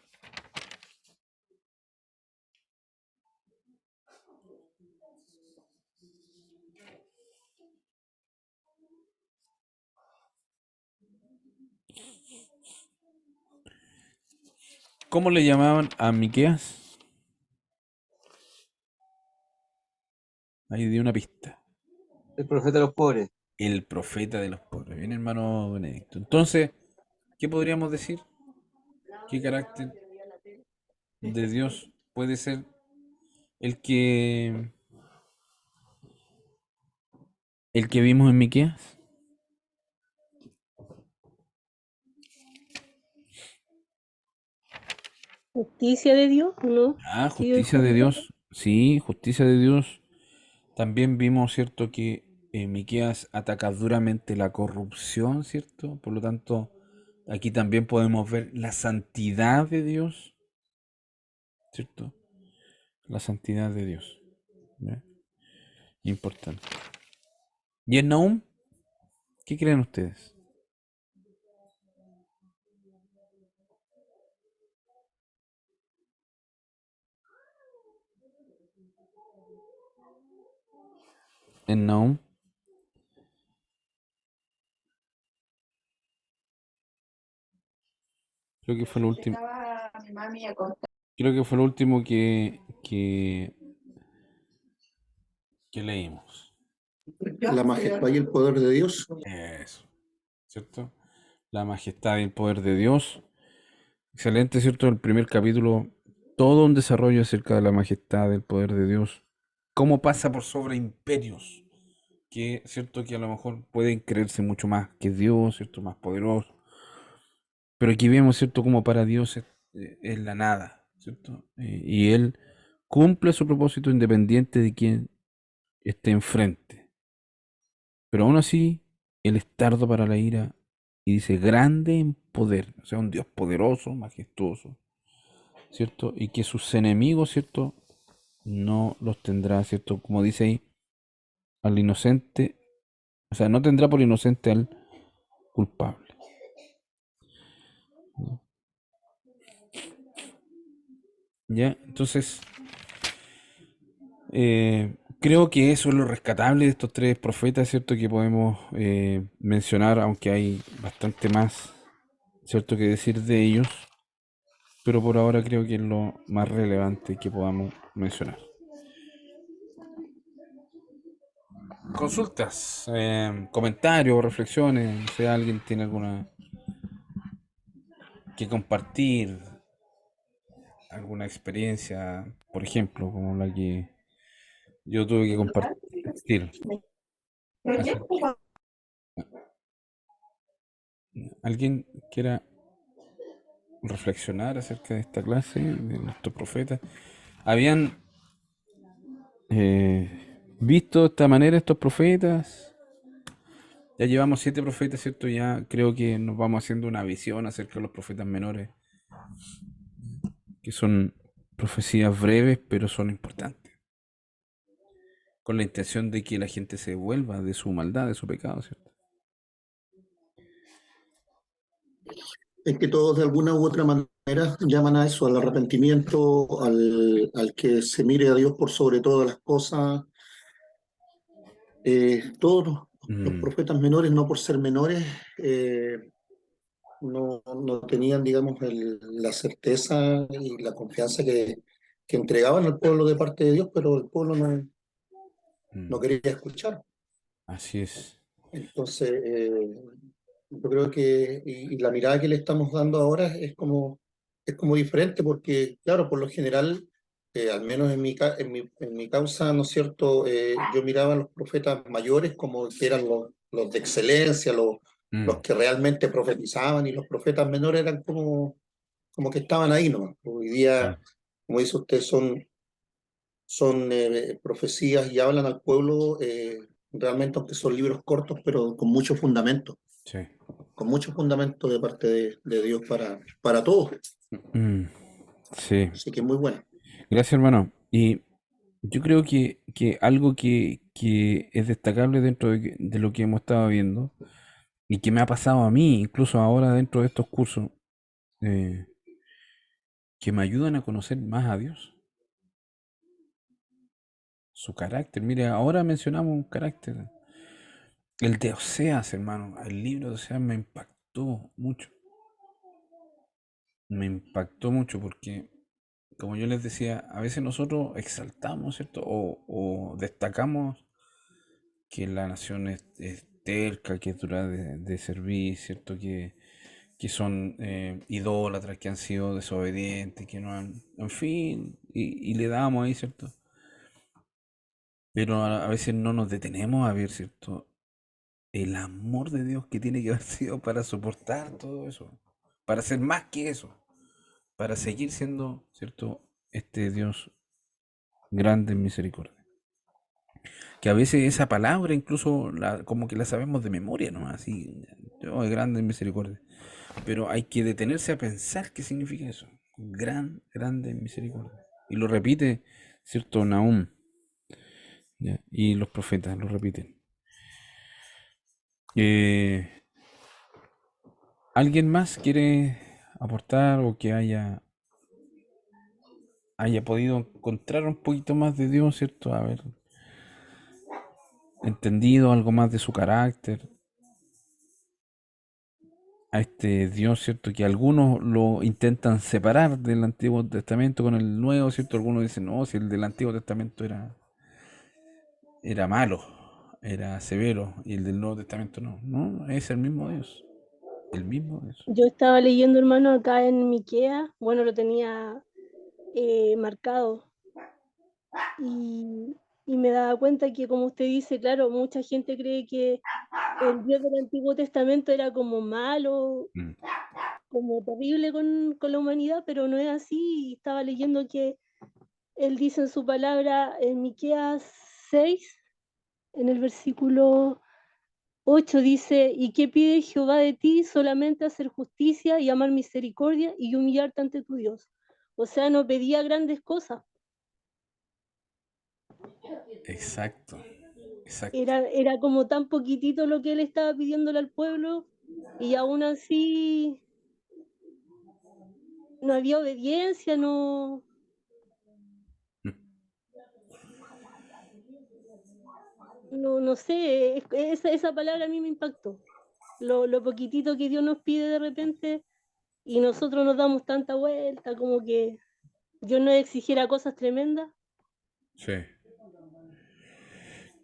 ¿Cómo le llamaban a Miqueas? Ahí di una pista. El profeta de los pobres. El profeta de los pobres. Bien, hermano Benedicto. Entonces, ¿qué podríamos decir? ¿Qué carácter de Dios puede ser el que vimos en Miqueas? Justicia de Dios, ¿no? Ah, Sí, justicia de Dios. Sí, justicia de Dios. También vimos, ¿cierto?, que Miqueas ataca duramente la corrupción, ¿cierto? Por lo tanto, aquí también podemos ver la santidad de Dios, ¿cierto? La santidad de Dios. ¿Ya? Importante. ¿Y en Nahum? ¿Qué creen ustedes? En Nahum. Creo que fue lo último. Creo que fue lo último que leímos. La majestad y el poder de Dios. Eso, ¿cierto? La majestad y el poder de Dios. Excelente, ¿cierto? El primer capítulo, todo un desarrollo acerca de la majestad, del poder de Dios. Cómo pasa por sobre imperios, que, ¿cierto? Que a lo mejor pueden creerse mucho más que Dios, ¿cierto? Más poderoso. Pero aquí vemos, ¿cierto? Como para Dios es la nada, ¿cierto? Y Él cumple su propósito independiente de quien esté enfrente. Pero aún así, Él es tardo para la ira y dice grande en poder, o sea, un Dios poderoso, majestuoso, ¿cierto? Y que sus enemigos, ¿cierto? No los tendrá, ¿cierto? Como dice ahí, al inocente, o sea, no tendrá por inocente al culpable. ¿Ya? Entonces, creo que eso es lo rescatable de estos tres profetas, ¿cierto? Que podemos mencionar, aunque hay bastante más, ¿cierto? Que decir de ellos. Pero por ahora creo que es lo más relevante que podamos mencionar. Consultas, comentarios, reflexiones, no sé, alguien tiene alguna que compartir, alguna experiencia, por ejemplo, como la que yo tuve que compartir. ¿Alguien quiera reflexionar acerca de esta clase, de nuestros profetas. ¿Habían visto de esta manera estos profetas? Ya llevamos 7 profetas, ¿cierto? Ya creo que nos vamos haciendo una visión acerca de los profetas menores, que son profecías breves, pero son importantes, con la intención de que la gente se vuelva de su maldad, de su pecado, ¿cierto? Es que todos de alguna u otra manera llaman a eso, al arrepentimiento, al que se mire a Dios por sobre todas las cosas. Todos los Mm, profetas menores, no por ser menores, no tenían, digamos, la certeza y la confianza que entregaban al pueblo de parte de Dios, pero el pueblo no mm, quería escuchar. así es. Entonces, yo creo que y la mirada que le estamos dando ahora es como diferente, porque, claro, por lo general, al menos en mi causa, ¿no es cierto? Yo miraba a los profetas mayores como que eran los de excelencia, los Mm, que realmente profetizaban, y los profetas menores eran como que estaban ahí, ¿no? Hoy sí, día, como dice usted, son profecías y hablan al pueblo, realmente, aunque son libros cortos, pero sí. con mucho fundamento de parte de Dios para todos. Mm, sí. Así que muy bueno. Gracias, hermano. Y yo creo que algo que es destacable dentro de lo que hemos estado viendo y que me ha pasado a mí, incluso ahora dentro de estos cursos, eh, que me ayudan a conocer más a Dios, su carácter. Mire, ahora mencionamos un carácter, el de Oseas, hermano. El libro de Oseas me impactó mucho porque, como yo les decía, a veces nosotros exaltamos, ¿cierto? O destacamos que la nación es terca, que es dura de servir, ¿cierto? Que son idólatras, que han sido desobedientes, que no han, en fin, y le damos ahí, ¿cierto? Pero a veces no nos detenemos a ver, ¿cierto? El amor de Dios que tiene que haber sido para soportar todo eso, para ser más que eso, para seguir siendo, ¿cierto? Este Dios grande en misericordia. Que a veces esa palabra incluso como que la sabemos de memoria, ¿no? Así, Dios es grande en misericordia. Pero hay que detenerse a pensar qué significa eso. Grande en misericordia. Y lo repite, ¿cierto? Nahum, ¿ya? Y los profetas lo repiten. Eh, ¿Alguien más quiere aportar o que haya podido encontrar un poquito más de Dios, ¿cierto? Haber entendido algo más de su carácter, a este Dios, ¿cierto? Que algunos lo intentan separar del Antiguo Testamento con el Nuevo, ¿cierto? Algunos dicen, no, si el del Antiguo Testamento era malo, era severo, y el del Nuevo Testamento no. No, es el mismo Dios, el mismo Dios. Yo estaba leyendo, hermano, acá en Miquea, bueno, lo tenía marcado y me daba cuenta que, como usted dice, claro, mucha gente cree que el Dios del Antiguo Testamento era como malo, Mm, como terrible con la humanidad, pero no es así. Y estaba leyendo que él dice en su palabra en Miqueas 6, en el versículo 8 dice: ¿y qué pide Jehová de ti? Solamente hacer justicia y amar misericordia y humillarte ante tu Dios. O sea, no pedía grandes cosas. exacto, exacto. Era como tan poquitito lo que él estaba pidiéndole al pueblo y aún así no había obediencia, Mm, no sé, esa palabra a mí me impactó. Lo poquitito que Dios nos pide de repente y nosotros nos damos tanta vuelta como que Dios nos exigiera cosas tremendas. sí.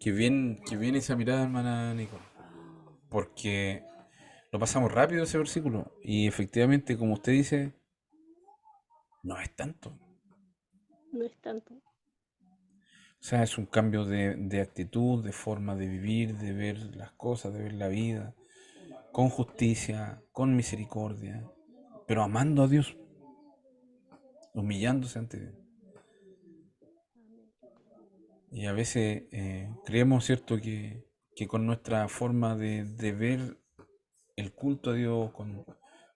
Qué bien esa mirada, hermana Nico. Porque lo pasamos rápido ese versículo. Y efectivamente, como usted dice, no es tanto. No es tanto. O sea, es un cambio de actitud, de forma de vivir, de ver las cosas, de ver la vida, con justicia, con misericordia, pero amando a Dios, humillándose ante Dios. Y a veces creemos, ¿cierto?, que con nuestra forma de ver el culto a Dios, con,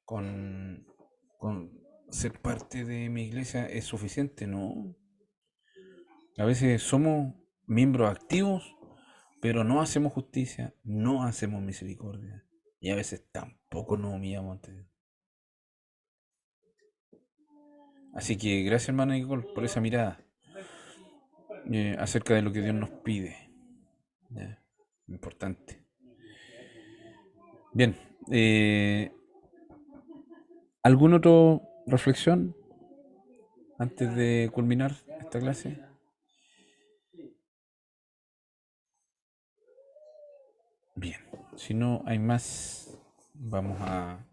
con ser parte de mi iglesia es suficiente, ¿no? A veces somos miembros activos, pero no hacemos justicia, no hacemos misericordia. Y a veces tampoco nos humillamos ante Dios. Así que gracias, hermana Nicole, por esa mirada acerca de lo que Dios nos pide. ¿Ya? Importante. Bien. ¿Alguna otra reflexión antes de culminar esta clase? Bien. Si no hay más, vamos a